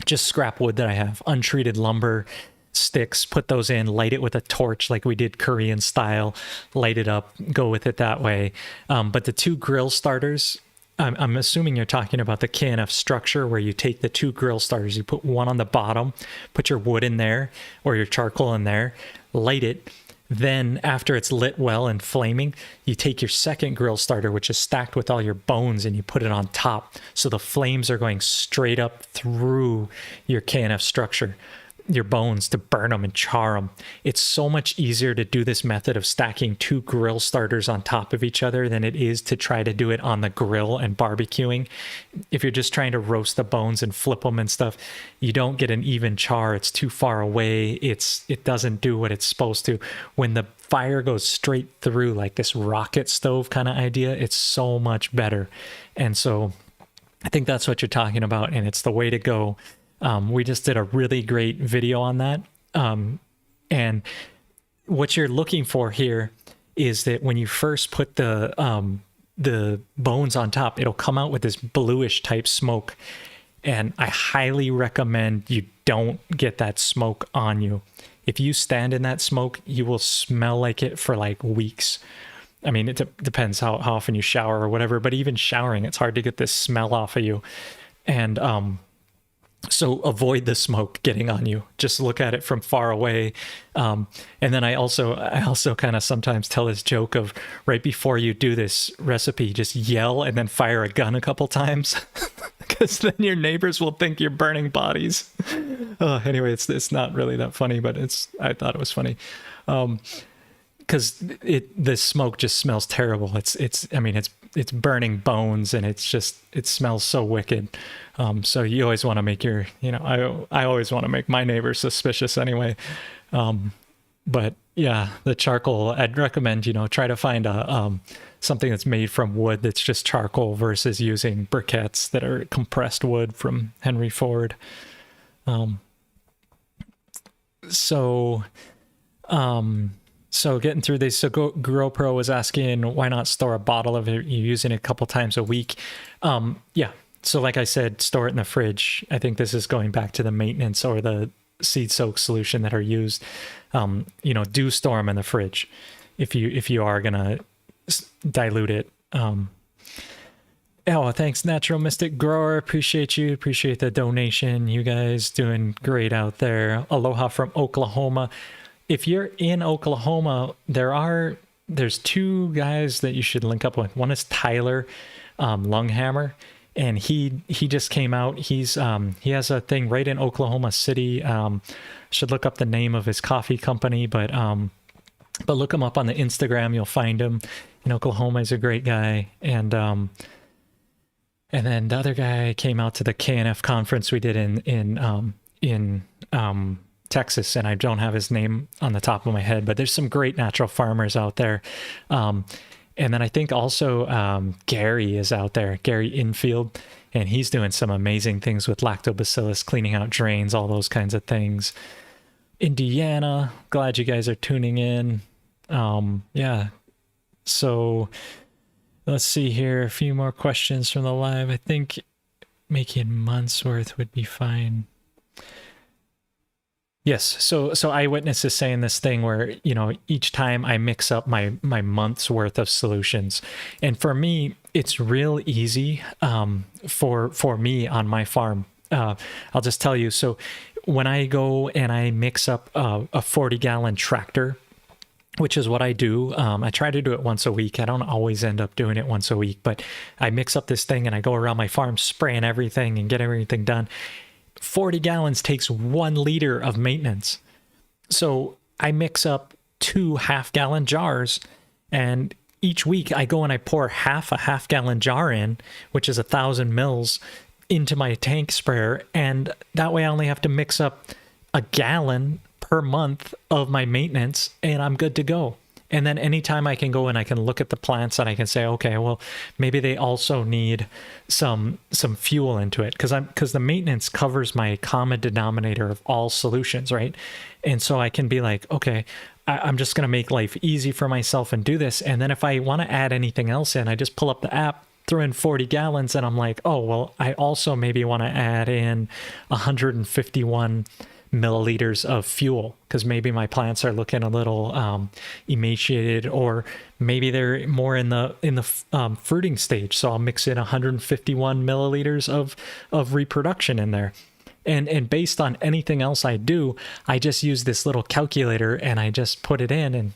just scrap wood that I have, untreated lumber, sticks, put those in, light it with a torch like we did Korean style, light it up, go with it that way. But the 2 grill starters, I'm assuming you're talking about the KNF structure, where you take the 2 grill starters, you put one on the bottom, put your wood in there or your charcoal in there, light it. Then after it's lit well and flaming, you take your second grill starter, which is stacked with all your bones, and you put it on top. So the flames are going straight up through your KNF structure, your bones, to burn them and char them. It's so much easier to do this method of stacking 2 grill starters on top of each other than it is to try to do it on the grill and barbecuing. If you're just trying to roast the bones and flip them and stuff, you don't get an even char. It's too far away. It doesn't do what it's supposed to. When the fire goes straight through, like this rocket stove kind of idea, it's so much better. And so I think that's what you're talking about, and it's the way to go. We just did a really great video on that. And what you're looking for here is that when you first put the bones on top, it'll come out with this bluish type smoke. And I highly recommend you don't get that smoke on you. If you stand in that smoke, you will smell like it for like weeks. I mean, it depends how often you shower or whatever, but even showering, it's hard to get this smell off of you. And, so avoid the smoke getting on you. Just look at it from far away. And then I also kind of sometimes tell this joke of, right before you do this recipe, just yell and then fire a gun a couple times, because then your neighbors will think you're burning bodies. Anyway, it's not really that funny, but I thought it was funny. Because the smoke just smells terrible. It's burning bones, and it smells so wicked. So you always want to make I always want to make my neighbors suspicious anyway. But yeah, the charcoal, I'd recommend, try to find something that's made from wood that's just charcoal versus using briquettes that are compressed wood from Henry Ford. So getting through this, so GrowPro was asking, why not store a bottle of it? You're using it a couple times a week. Yeah. So like I said, store it in the fridge. I think this is going back to the maintenance or the seed soak solution that are used. Do store them in the fridge if you are going to dilute it. Thanks, Natural Mystic Grower. Appreciate you. Appreciate the donation. You guys doing great out there. Aloha from Oklahoma. If you're in Oklahoma, there's 2 guys that you should link up with. One is Tyler Lunghammer, and he just came out. He has a thing right in Oklahoma City. Should look up the name of his coffee company, but look him up on the Instagram. You'll find him in Oklahoma. He's a great guy. And then the other guy came out to the KNF conference we did in Texas, and I don't have his name on the top of my head, but there's some great natural farmers out there. And then I think also Gary is out there, Gary Infield, and he's doing some amazing things with lactobacillus, cleaning out drains, all those kinds of things. Indiana, glad you guys are tuning in. Yeah. So let's see here. A few more questions from the live. I think making months worth would be fine. Yes. So Eyewitness is saying this thing where, each time I mix up my month's worth of solutions. And for me, it's real easy for me on my farm. I'll just tell you. So when I go and I mix up a 40-gallon tractor, which is what I do. I try to do it once a week. I don't always end up doing it once a week, but I mix up this thing and I go around my farm spraying everything and get everything done. 40 gallons takes 1 liter of maintenance. So I mix up 2 half-gallon jars, and each week I go and I pour half a half-gallon jar in, which is 1,000 mils, into my tank sprayer, and that way I only have to mix up a gallon per month of my maintenance, and I'm good to go. And then anytime I can go and I can look at the plants and I can say, okay, well, maybe they also need some fuel into it, because the maintenance covers my common denominator of all solutions, right? And so I can be like, okay, I'm just going to make life easy for myself and do this. And then if I want to add anything else in, I just pull up the app, throw in 40 gallons, and I'm like, oh, well, I also maybe want to add in 151 milliliters of fuel, because maybe my plants are looking a little emaciated, or maybe they're more in the fruiting stage. So I'll mix in 151 milliliters of reproduction in there. And based on anything else I do, I just use this little calculator and I just put it in. And,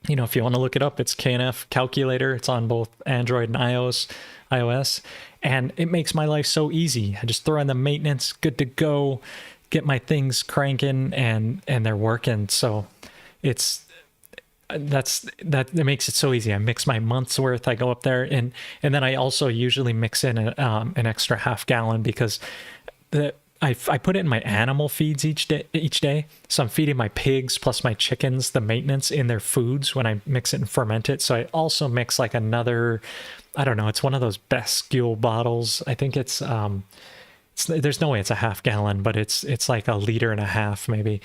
if you want to look it up, it's KNF calculator. It's on both Android and iOS. And it makes my life so easy. I just throw in the maintenance, good to go, get my things cranking, and they're working. So that makes it so easy. I mix my month's worth. I go up there, and then I also usually mix in an extra half-gallon, because I put it in my animal feeds each day. So I'm feeding my pigs plus my chickens the maintenance in their foods when I mix it and ferment it. So I also mix like another, I don't know, it's one of those Best bottles. I think it's there's no way it's a half-gallon, but it's like 1.5 liters maybe.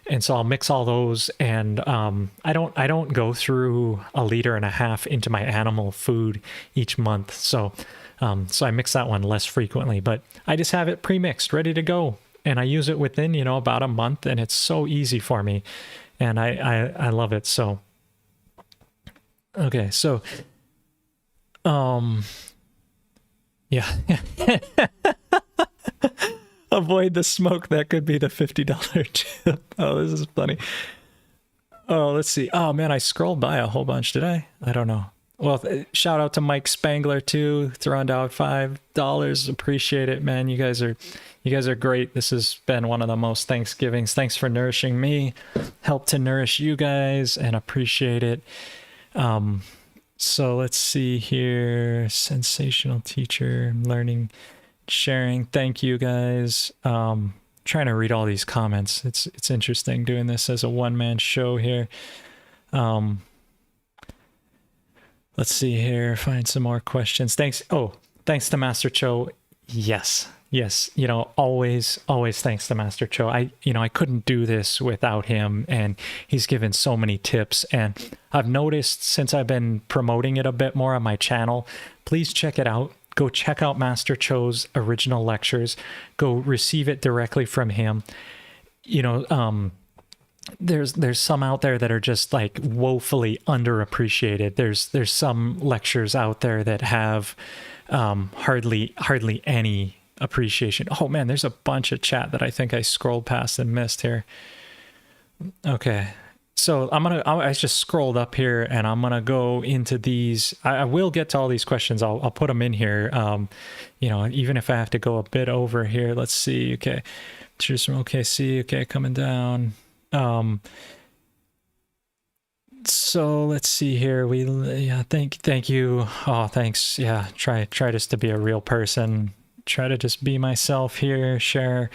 And so I'll mix all those, and I don't go through 1.5 liters into my animal food each month. So I mix that one less frequently, but I just have it pre-mixed, ready to go. And I use it within, about a month, and it's so easy for me. And I love it. So, okay. So, yeah. Avoid the smoke. That could be the $50 chip. Oh, this is funny. Oh, let's see. Oh man, I scrolled by a whole bunch. Did I? I don't know. Well, shout out to Mike Spangler too, throwing down $5. Appreciate it, man. You guys are great. This has been one of the most Thanksgivings. Thanks for nourishing me. Help to nourish you guys, and appreciate it. So let's see here. Sensational teacher, learning, sharing. Thank you guys. Trying to read all these comments. It's interesting doing this as a one-man show here. Let's see here. Find some more questions. Thanks. Oh, thanks to Master Cho. Yes. Always thanks to Master Cho. I couldn't do this without him, and he's given so many tips. And I've noticed since I've been promoting it a bit more on my channel, please check it out. Go check out Master Cho's original lectures. Go receive it directly from him. There's some out there that are just like woefully underappreciated. There's some lectures out there that have hardly any appreciation. Oh man, there's a bunch of chat that I think I scrolled past and missed here. Okay. So I just scrolled up here, and I'm going to go into these. I will get to all these questions. I'll put them in here. Even if I have to go a bit over here. Let's see. Okay. Cheers from OKC. Okay. Coming down. So let's see here. Thank you. Oh, thanks. Yeah. Try just to be a real person. Try to just be myself here. Share.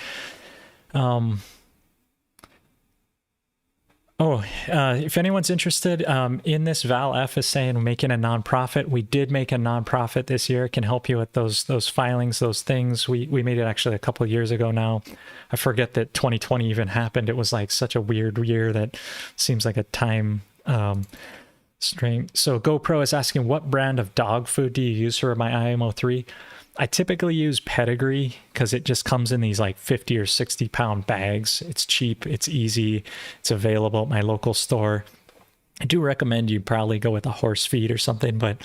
If anyone's interested in this, Val F is saying making a nonprofit. We did make a nonprofit this year. It can help you with those filings, those things. We made it actually a couple of years ago now. I forget that 2020 even happened. It was like such a weird year that seems like a time String. So GoPro is asking, what brand of dog food do you use for my IMO3? I typically use Pedigree because it just comes in these like 50 or 60 pound bags. It's cheap, it's easy, it's available at my local store. I do recommend you probably go with a horse feed or something, but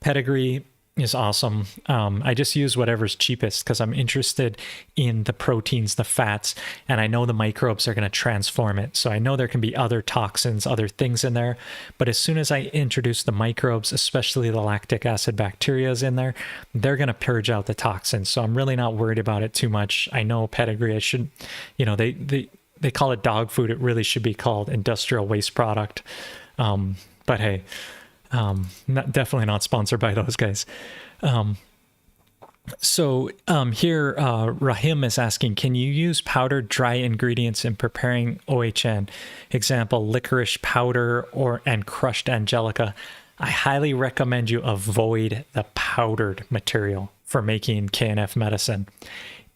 Pedigree is awesome. I just use whatever's cheapest because I'm interested in the proteins, the fats, and I know the microbes are going to transform it. So I know there can be other toxins, other things in there, but as soon as I introduce the microbes, especially the lactic acid bacteria in there, they're going to purge out the toxins. So I'm really not worried about it too much. I know Pedigree, I should, they call it dog food. It really should be called industrial waste product. But hey, definitely not sponsored by those guys. Here, Rahim is asking, can you use powdered dry ingredients in preparing OHN? Example, licorice powder and crushed angelica. I highly recommend you avoid the powdered material for making KNF medicine.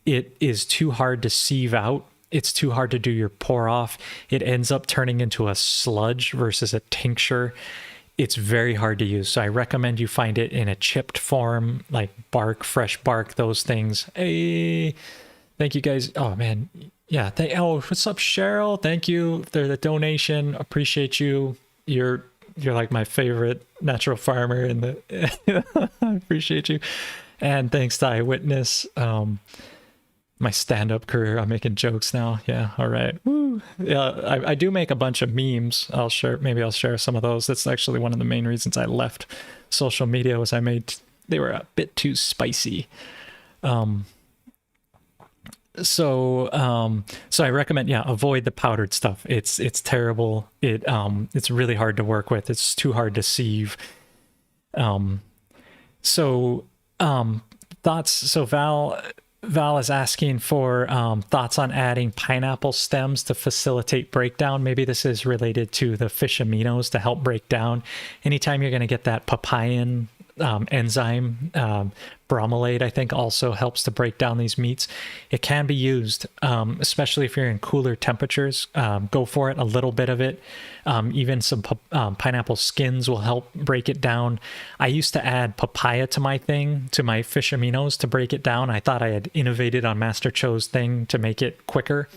It is too hard to sieve out. It's too hard to do your pour off. It ends up turning into a sludge versus a tincture. It's very hard to use. So I recommend you find it in a chipped form, like bark, fresh bark, those things. Hey, thank you guys. Oh man. Yeah. What's up, Cheryl? Thank you for the donation. Appreciate you. You're like my favorite natural farmer in the, I appreciate you. And thanks to Eyewitness. My stand-up career, I'm making jokes now. Yeah, all right. Woo. Yeah, I do make a bunch of memes. Maybe I'll share some of those. That's actually one of the main reasons I left social media, was they were a bit too spicy. So I recommend, avoid the powdered stuff. It's terrible. It's really hard to work with. It's too hard to sieve. Thoughts. So Val is asking for thoughts on adding pineapple stems to facilitate breakdown. Maybe this is related to the fish aminos to help break down. Anytime you're going to get that papain enzyme, bromelade, I think also helps to break down these meats. It can be used, especially if you're in cooler temperatures. Go for it, a little bit of it. Even some pineapple skins will help break it down. I used to add papaya to my fish aminos to break it down. I thought I had innovated on Master Cho's thing to make it quicker.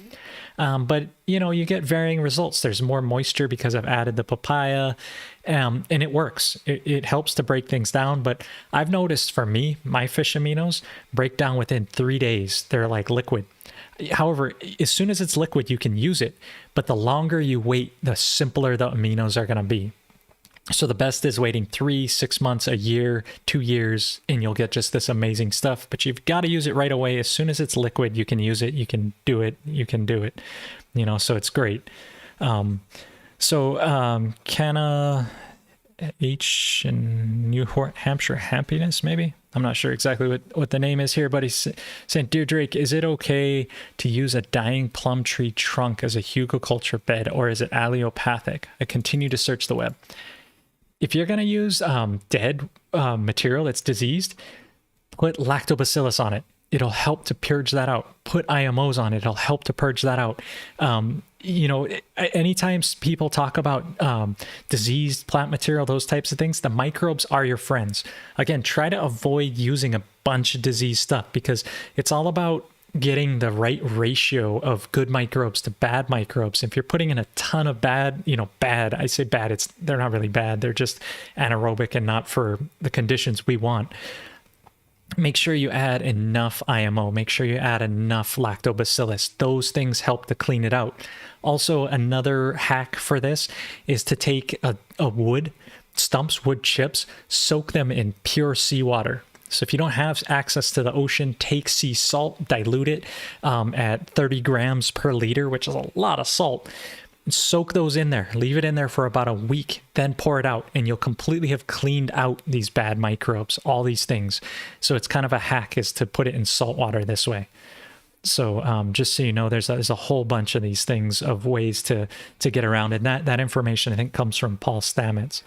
But you get varying results. There's more moisture because I've added the papaya, and it works. It helps to break things down. But I've noticed for me, my fish aminos break down within 3 days. They're like liquid. However, as soon as it's liquid, you can use it. But the longer you wait, the simpler the aminos are going to be. So the best is waiting 3, 6 months, a year, 2 years, and you'll get just this amazing stuff. But you've got to use it right away. As soon as it's liquid, you can use it. You can do it. So it's great. Canna H in New Hampshire Happiness, maybe? I'm not sure exactly what the name is here, but he's saying, Dear Drake, is it okay to use a dying plum tree trunk as a hugelkultur bed, or is it allopathic? I continue to search the web. If you're going to use dead material that's diseased, put lactobacillus on it. It'll help to purge that out. Put IMOs on it. It'll help to purge that out. Anytime people talk about diseased plant material, those types of things, the microbes are your friends. Again, try to avoid using a bunch of diseased stuff, because it's all about getting the right ratio of good microbes to bad microbes. If you're putting in a ton of bad, I say bad, they're not really bad. They're just anaerobic and not for the conditions we want. Make sure you add enough IMO. Make sure you add enough lactobacillus. Those things help to clean it out. Also, another hack for this is to take a wood chips, soak them in pure seawater. So if you don't have access to the ocean, take sea salt, dilute it at 30 grams per liter, which is a lot of salt. Soak those in there, leave it in there for about a week, then pour it out, and you'll completely have cleaned out these bad microbes, all these things. So it's kind of a hack is to put it in salt water this way. So just so you know, there's a whole bunch of these things of ways to get around it. And that information, I think, comes from Paul Stamets.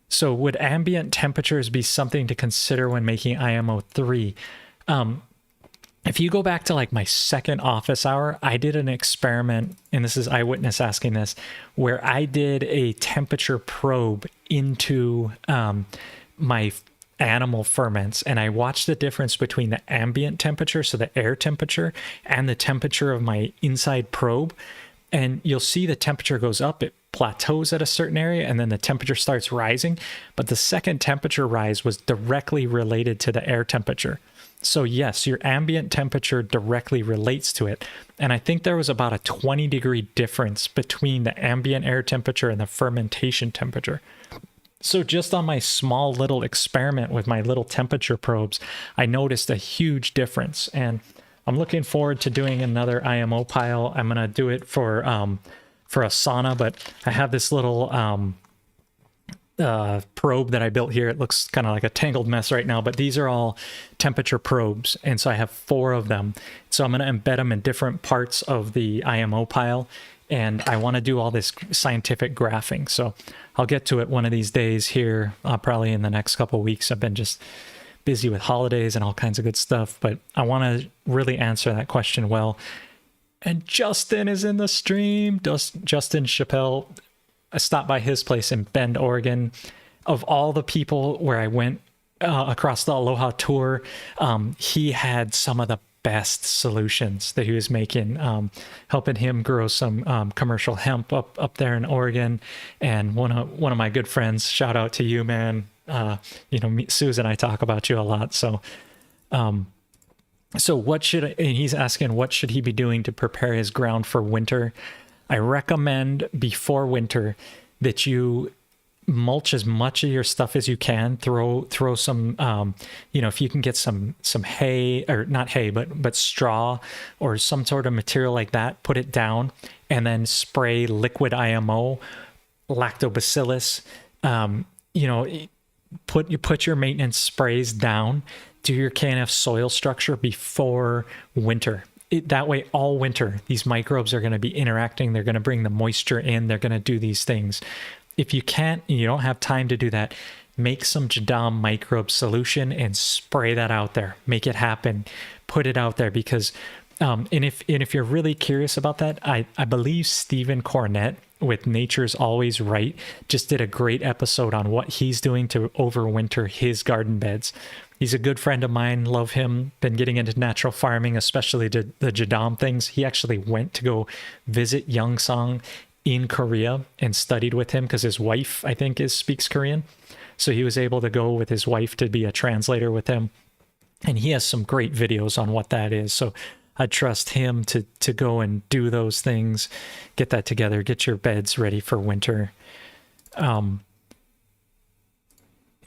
So would ambient temperatures be something to consider when making IMO3? if you go back to like my second office hour, I did an experiment, and this is Eyewitness asking this, where I did a temperature probe into my animal ferments, and I watched the difference between the ambient temperature, so the air temperature, and the temperature of my inside probe. And you'll see the temperature goes up, it plateaus at a certain area, and then the temperature starts rising. But the second temperature rise was directly related to the air temperature. So yes, your ambient temperature directly relates to it. And I think there was about a 20-degree difference between the ambient air temperature and the fermentation temperature. So just on my small little experiment with my little temperature probes, I noticed a huge difference. And I'm looking forward to doing another IMO pile. I'm going to do it for a sauna, but I have this little probe that I built here. It looks kind of like a tangled mess right now, but these are all temperature probes. And so I have 4 of them. So I'm going to embed them in different parts of the IMO pile. And I want to do all this scientific graphing. So I'll get to it one of these days here, probably in the next couple of weeks. I've been just busy with holidays and all kinds of good stuff, but I want to really answer that question well. And Justin is in the stream. Justin Chappelle. I stopped by his place in Bend, Oregon. Of all the people where I went across the Aloha tour, he had some of the best solutions that he was making, helping him grow some commercial hemp up there in Oregon. And one of my good friends, shout out to you, man. Susan and I talk about you a lot. So and he's asking, what should he be doing to prepare his ground for winter? I recommend before winter that you mulch as much of your stuff as you can. Throw some, if you can get some hay, or not hay, but straw or some sort of material like that, put it down, and then spray liquid IMO, lactobacillus. Put your maintenance sprays down. Do your KNF soil structure before winter. That way, all winter, these microbes are going to be interacting. They're going to bring the moisture in. They're going to do these things. If you can't, you don't have time to do that, make some Jadam microbe solution and spray that out there. Make it happen. Put it out there because, and if you're really curious about that, I believe Stephen Cornett with Nature's Always Right just did a great episode on what he's doing to overwinter his garden beds. He's a good friend of mine. Love him. Been getting into natural farming, especially the Jadam things. He actually went to go visit Youngsang in Korea and studied with him because his wife, I think, speaks Korean. So he was able to go with his wife to be a translator with him. And he has some great videos on what that is. So I trust him to go and do those things, get that together, get your beds ready for winter.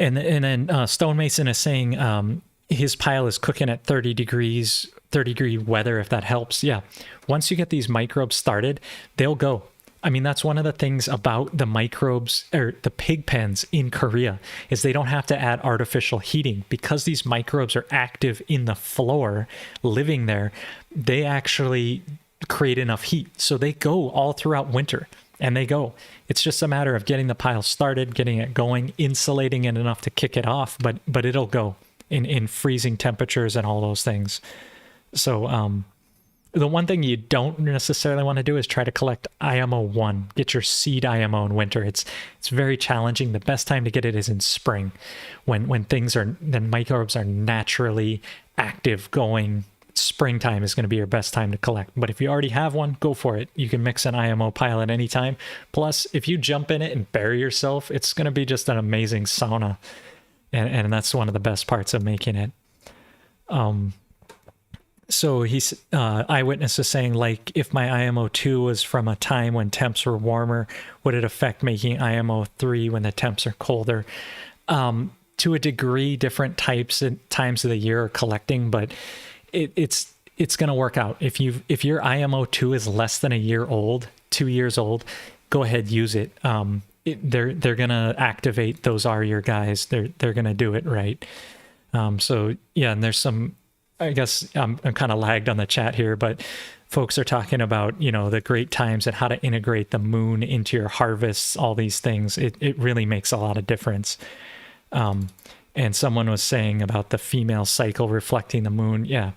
And then Stonemason is saying his pile is cooking at 30 degree weather, if that helps. Yeah. Once you get these microbes started, they'll go. I mean, that's one of the things about the microbes or the pig pens in Korea is they don't have to add artificial heating because these microbes are active in the floor living there. They actually create enough heat. So they go all throughout winter and they go. It's just a matter of getting the pile started, getting it going, insulating it enough to kick it off, but it'll go in freezing temperatures and all those things. So, the one thing you don't necessarily want to do is try to collect IMO1. Get your seed IMO in winter. It's very challenging. The best time to get it is in spring, when the microbes are naturally active going. Springtime is going to be your best time to collect. But if you already have one, go for it. You can mix an IMO pile at any time. Plus, if you jump in it and bury yourself, it's going to be just an amazing sauna. And that's one of the best parts of making it. So he's Eyewitness is saying, like, if my IMO2 was from a time when temps were warmer, would it affect making IMO3 when the temps are colder? To a degree, different types and times of the year are collecting, but it's going to work out. If your IMO2 is less than a year old, 2 years old, go ahead, use it. They're going to activate. Those are your guys. They're going to do it right. So yeah, and there's some. I guess I'm kind of lagged on the chat here, but folks are talking about, the great times and how to integrate the moon into your harvests, all these things. It really makes a lot of difference. And someone was saying about the female cycle reflecting the moon. Yeah.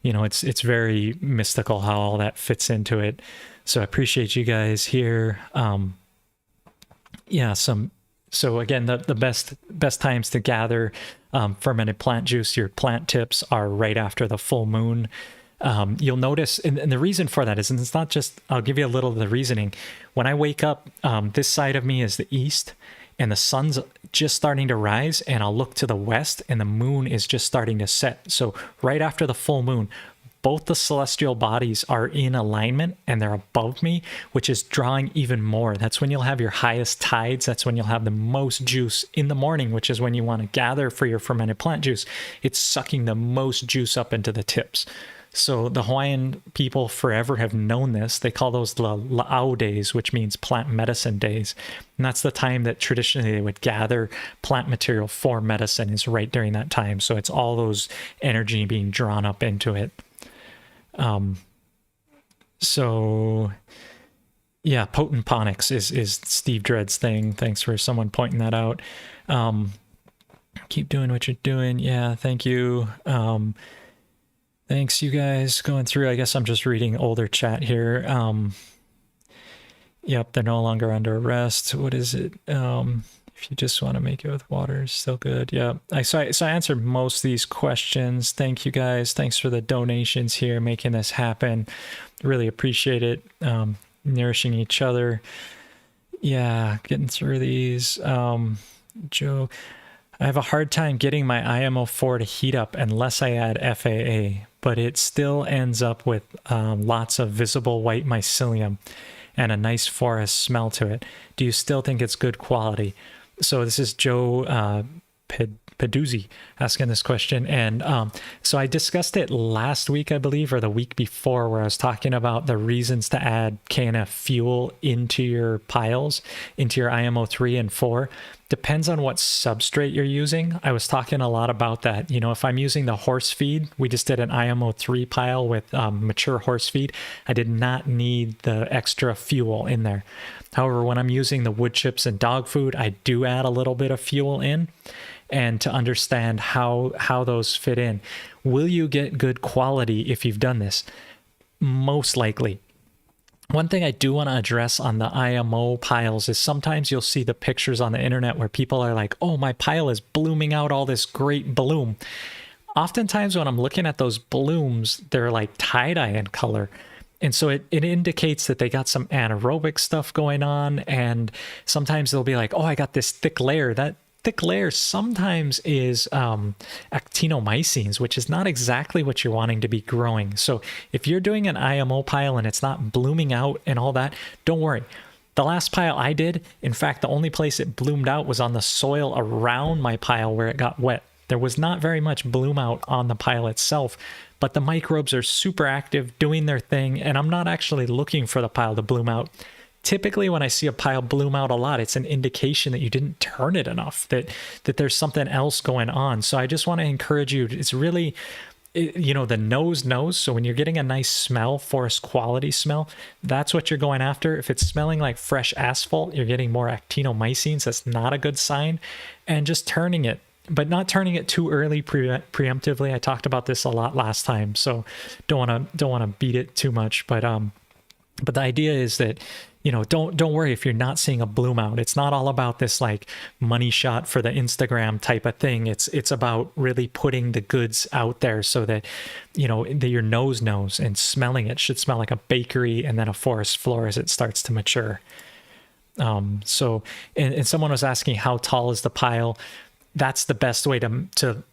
you know, it's very mystical how all that fits into it. So I appreciate you guys here. Yeah, so again, the best times to gather fermented plant juice, your plant tips, are right after the full moon. You'll notice, and the reason for that is, and it's not just, I'll give you a little of the reasoning. When I wake up, this side of me is the east, and the sun's just starting to rise, and I'll look to the west, and the moon is just starting to set. So right after the full moon, both the celestial bodies are in alignment and they're above me, which is drawing even more. That's when you'll have your highest tides. That's when you'll have the most juice in the morning, which is when you want to gather for your fermented plant juice. It's sucking the most juice up into the tips. So the Hawaiian people forever have known this. They call those the La'au days, which means plant medicine days. And that's the time that traditionally they would gather plant material for medicine, is right during that time. So it's all those energy being drawn up into it. So yeah, potent ponics is Steve Dredd's thing. Thanks for someone pointing that out. Keep doing what you're doing. Yeah, thank you. Thanks, you guys, going through. I guess I'm just reading older chat here. Yep, they're no longer under arrest. What is it? If you just want to make it with water, it's still good. Yeah, so I answered most of these questions. Thank you guys. Thanks for the donations here, making this happen. Really appreciate it. Nourishing each other. Yeah, getting through these. Joe, I have a hard time getting my IMO4 to heat up unless I add FAA, but it still ends up with lots of visible white mycelium and a nice forest smell to it. Do you still think it's good quality? So this is Joe Peduzzi asking this question. And so I discussed it last week, I believe, or the week before, where I was talking about the reasons to add KNF fuel into your piles, into your IMO 3 and 4. Depends on what substrate you're using. I was talking a lot about that. You know, if I'm using the horse feed, we just did an IMO 3 pile with mature horse feed. I did not need the extra fuel in there. However, when I'm using the wood chips and dog food, I do add a little bit of fuel in, and to understand how those fit in. Will you get good quality if you've done this? Most likely. One thing I do want to address on the IMO piles is sometimes you'll see the pictures on the internet where people are like, oh, my pile is blooming out all this great bloom. Oftentimes when I'm looking at those blooms, they're like tie-dye in color. And so it indicates that they got some anaerobic stuff going on. And sometimes they'll be like, oh, I got this thick layer. That thick layer sometimes is actinomycetes, which is not exactly what you're wanting to be growing. So if you're doing an IMO pile and it's not blooming out and all that, don't worry. The last pile I did, in fact, the only place it bloomed out was on the soil around my pile where it got wet. There was not very much bloom out on the pile itself, but the microbes are super active, doing their thing, and I'm not actually looking for the pile to bloom out. Typically, when I see a pile bloom out a lot, it's an indication that you didn't turn it enough, that there's something else going on. So I just want to encourage you. It's really, you know, the nose knows. So when you're getting a nice smell, forest quality smell, that's what you're going after. If it's smelling like fresh asphalt, you're getting more actinomycetes. That's not a good sign. And just turning it, but not turning it too early preemptively. I talked about this a lot last time, so don't want to beat it too much. But the idea is that, you know, don't worry if you're not seeing a bloom out. It's not all about this like money shot for the Instagram type of thing. It's about really putting the goods out there so that, you know, that your nose knows, and smelling it should smell like a bakery and then a forest floor as it starts to mature. So, and someone was asking how tall is the pile. That's the best way to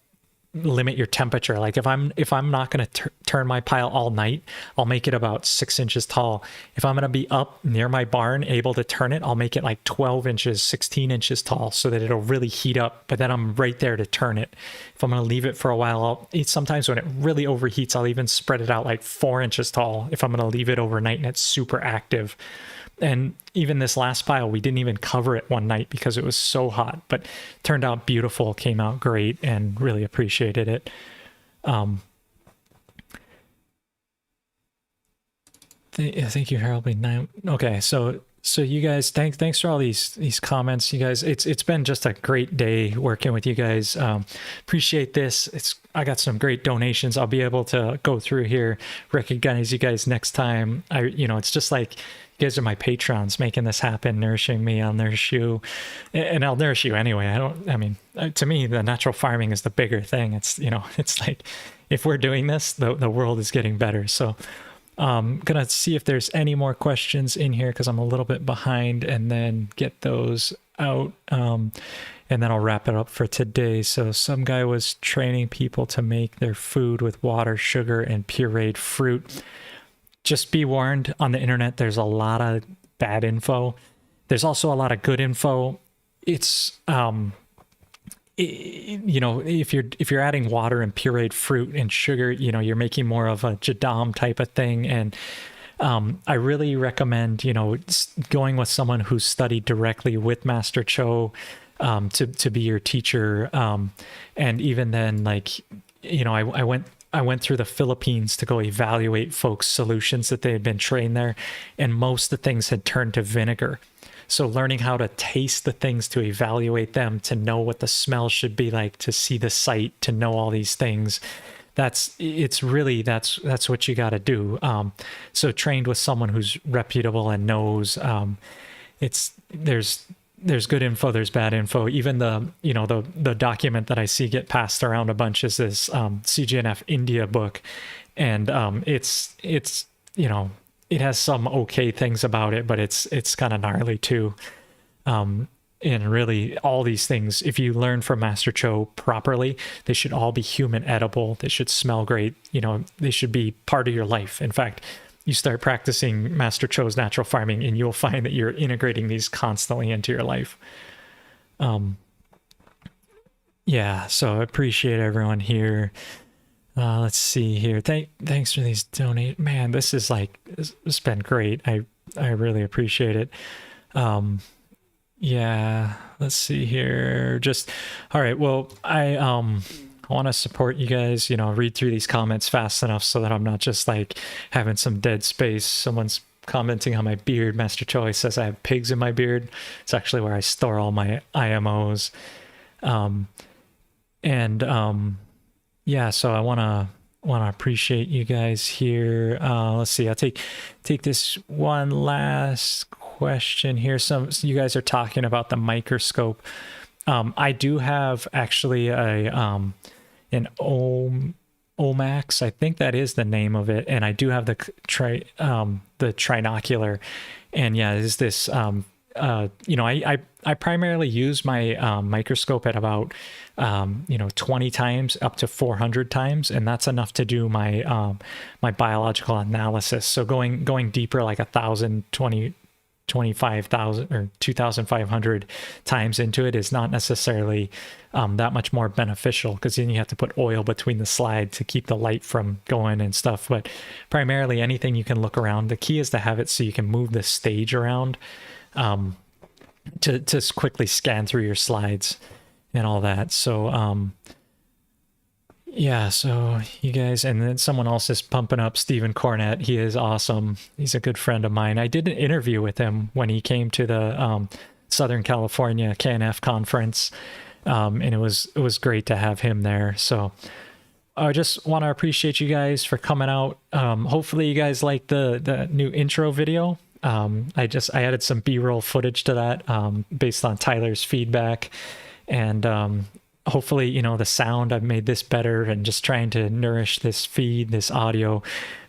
limit your temperature. Like if I'm not going to turn my pile all night, I'll make it about 6 inches tall. If I'm going to be up near my barn able to turn it, I'll make it like 12 inches, 16 inches tall so that it'll really heat up, but then I'm right there to turn it. If I'm going to leave it for a while, sometimes when it really overheats, I'll even spread it out like 4 inches tall if I'm going to leave it overnight and it's super active. And even this last pile, we didn't even cover it one night because it was so hot, but turned out beautiful, came out great, and really appreciated it. Thank you, Harold. Okay, so So you guys, thanks for all these comments, you guys. It's been just a great day working with you guys. Appreciate this. I got some great donations. I'll be able to go through here, recognize you guys next time. It's just like you guys are my patrons making this happen, nourishing me. I'll nourish you, and I'll nourish you anyway. To me, the natural farming is the bigger thing. It's like if we're doing this, the world is getting better. So. Gonna see if there's any more questions in here because I'm a little bit behind, and then get those out, and then I'll wrap it up for today. So some guy was training people to make their food with water, sugar, and pureed fruit. Just be warned, on the internet there's a lot of bad info. There's also a lot of good info. It's if you're adding water and pureed fruit and sugar, you're making more of a jadam type of thing. And I really recommend, going with someone who's studied directly with Master Cho to be your teacher. And even then, I went through the Philippines to go evaluate folks' solutions that they had been trained there, and most of the things had turned to vinegar. So learning how to taste the things, to evaluate them, to know what the smell should be like, to see the sight, to know all these things, that's what you got to do. So trained with someone who's reputable and knows, there's good info, there's bad info. Even the document that I see get passed around a bunch is this KNF India book, and it has some okay things about it, but it's kind of gnarly too. And really, all these things, if you learn from Master Cho properly, they should all be human edible. They should smell great. They should be part of your life. In fact, you start practicing Master Cho's natural farming, and you'll find that you're integrating these constantly into your life. So I appreciate everyone here. Let's see here. Thanks for these donate. Man, this has been great. I really appreciate it. Let's see here. All right. Well, I want to support you guys, read through these comments fast enough so that I'm not just having some dead space. Someone's commenting on my beard. Master Cho says I have pigs in my beard. It's actually where I store all my IMOs. So I want to appreciate you guys here. Let's see. I'll take this one last question here. So you guys are talking about the microscope. I do have actually an Omax. I think that is the name of it, and I do have the trinocular. And is this I primarily use my microscope at about 20 times up to 400 times, and that's enough to do my my biological analysis. So going deeper, like 25,000 or 2,500 times into it is not necessarily that much more beneficial, because then you have to put oil between the slide to keep the light from going and stuff. But primarily anything you can look around. The key is to have it so you can move the stage around to quickly scan through your slides and all that. So so you guys, and then someone else is pumping up Stephen Cornett. He is awesome. He's a good friend of mine. I did an interview with him when he came to the Southern California KNF conference, and it was great to have him there. So I just want to appreciate you guys for coming out. Hopefully you guys like the new intro video. I added some B-roll footage to that based on Tyler's feedback, and hopefully, the sound, I've made this better, and just trying to nourish this feed, this audio,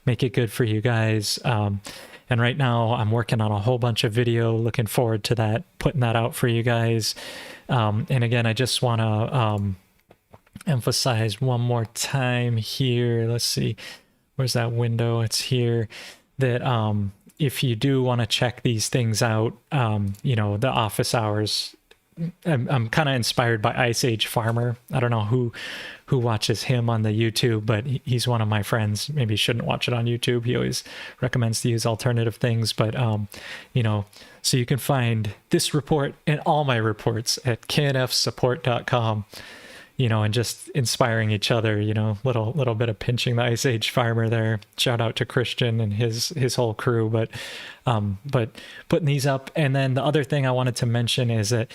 make it good for you guys. And right now I'm working on a whole bunch of video, looking forward to that, putting that out for you guys. And again, I just want to emphasize one more time here. Let's see, where's that window? It's here. That if you do want to check these things out, the office hours, I'm kind of inspired by Ice Age Farmer. I don't know who watches him on the YouTube, but he's one of my friends. Maybe you shouldn't watch it on YouTube. He always recommends to use alternative things. But, so you can find this report and all my reports at knfsupport.com. and just inspiring each other, little bit of pinching the Ice Age farmer there. Shout out to Christian and his whole crew, but putting these up. And then the other thing I wanted to mention is that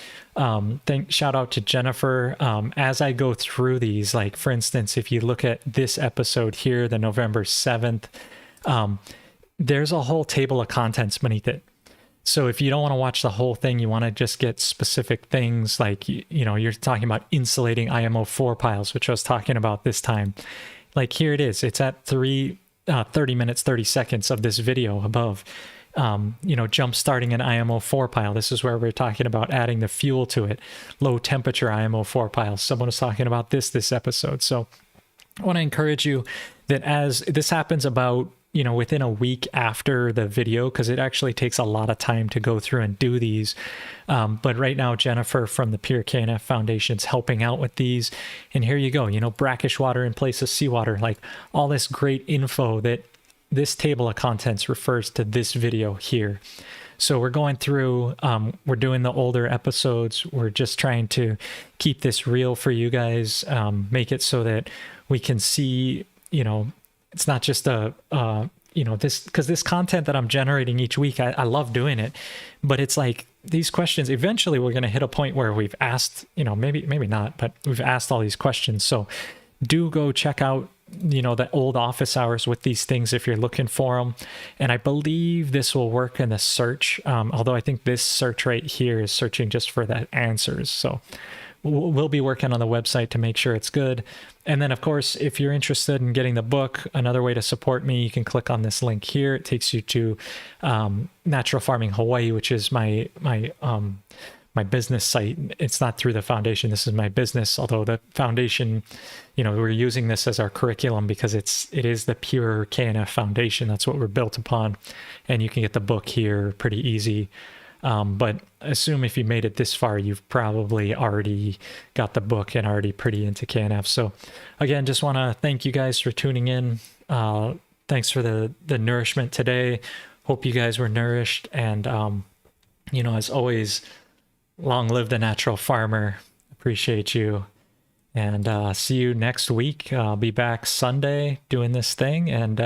shout out to Jennifer. As I go through these, like for instance, if you look at this episode here, the November 7th, there's a whole table of contents beneath it. So if you don't want to watch the whole thing, you want to just get specific things like, you're talking about insulating IMO 4 piles, which I was talking about this time. Like here it is. It's at 30 minutes, 30 seconds of this video above. Jump starting an IMO 4 pile. This is where we're talking about adding the fuel to it. Low temperature IMO 4 piles. Someone was talking about this episode. So I want to encourage you that as this happens about, within a week after the video, because it actually takes a lot of time to go through and do these. But right now, Jennifer from the pureKNF Foundation is helping out with these. And here you go, brackish water in place of seawater, like all this great info that this table of contents refers to this video here. So we're going through, we're doing the older episodes. We're just trying to keep this real for you guys, make it so that we can see, it's not just this content that I'm generating each week. I love doing it, but it's like these questions, eventually we're going to hit a point where we've asked, maybe not, but we've asked all these questions. So do go check out, the old office hours with these things if you're looking for them. And I believe this will work in the search. Although I think this search right here is searching just for the answers. So we'll be working on the website to make sure it's good. And then, of course, if you're interested in getting the book, another way to support me, you can click on this link here. It takes you to Natural Farming Hawaii, which is my business site. It's not through the foundation. This is my business, although the foundation, we're using this as our curriculum because it is the pureKNF Foundation. That's what we're built upon. And you can get the book here pretty easy. But assume if you made it this far, you've probably already got the book and already pretty into KNF. So again, just want to thank you guys for tuning in. Thanks for the nourishment today. Hope you guys were nourished. And, as always, long live the natural farmer. Appreciate you. And see you next week. I'll be back Sunday doing this thing. And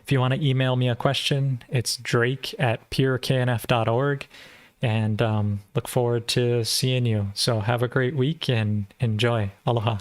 if you want to email me a question, it's drake@pureknf.org. And look forward to seeing you. So have a great week and enjoy. Aloha.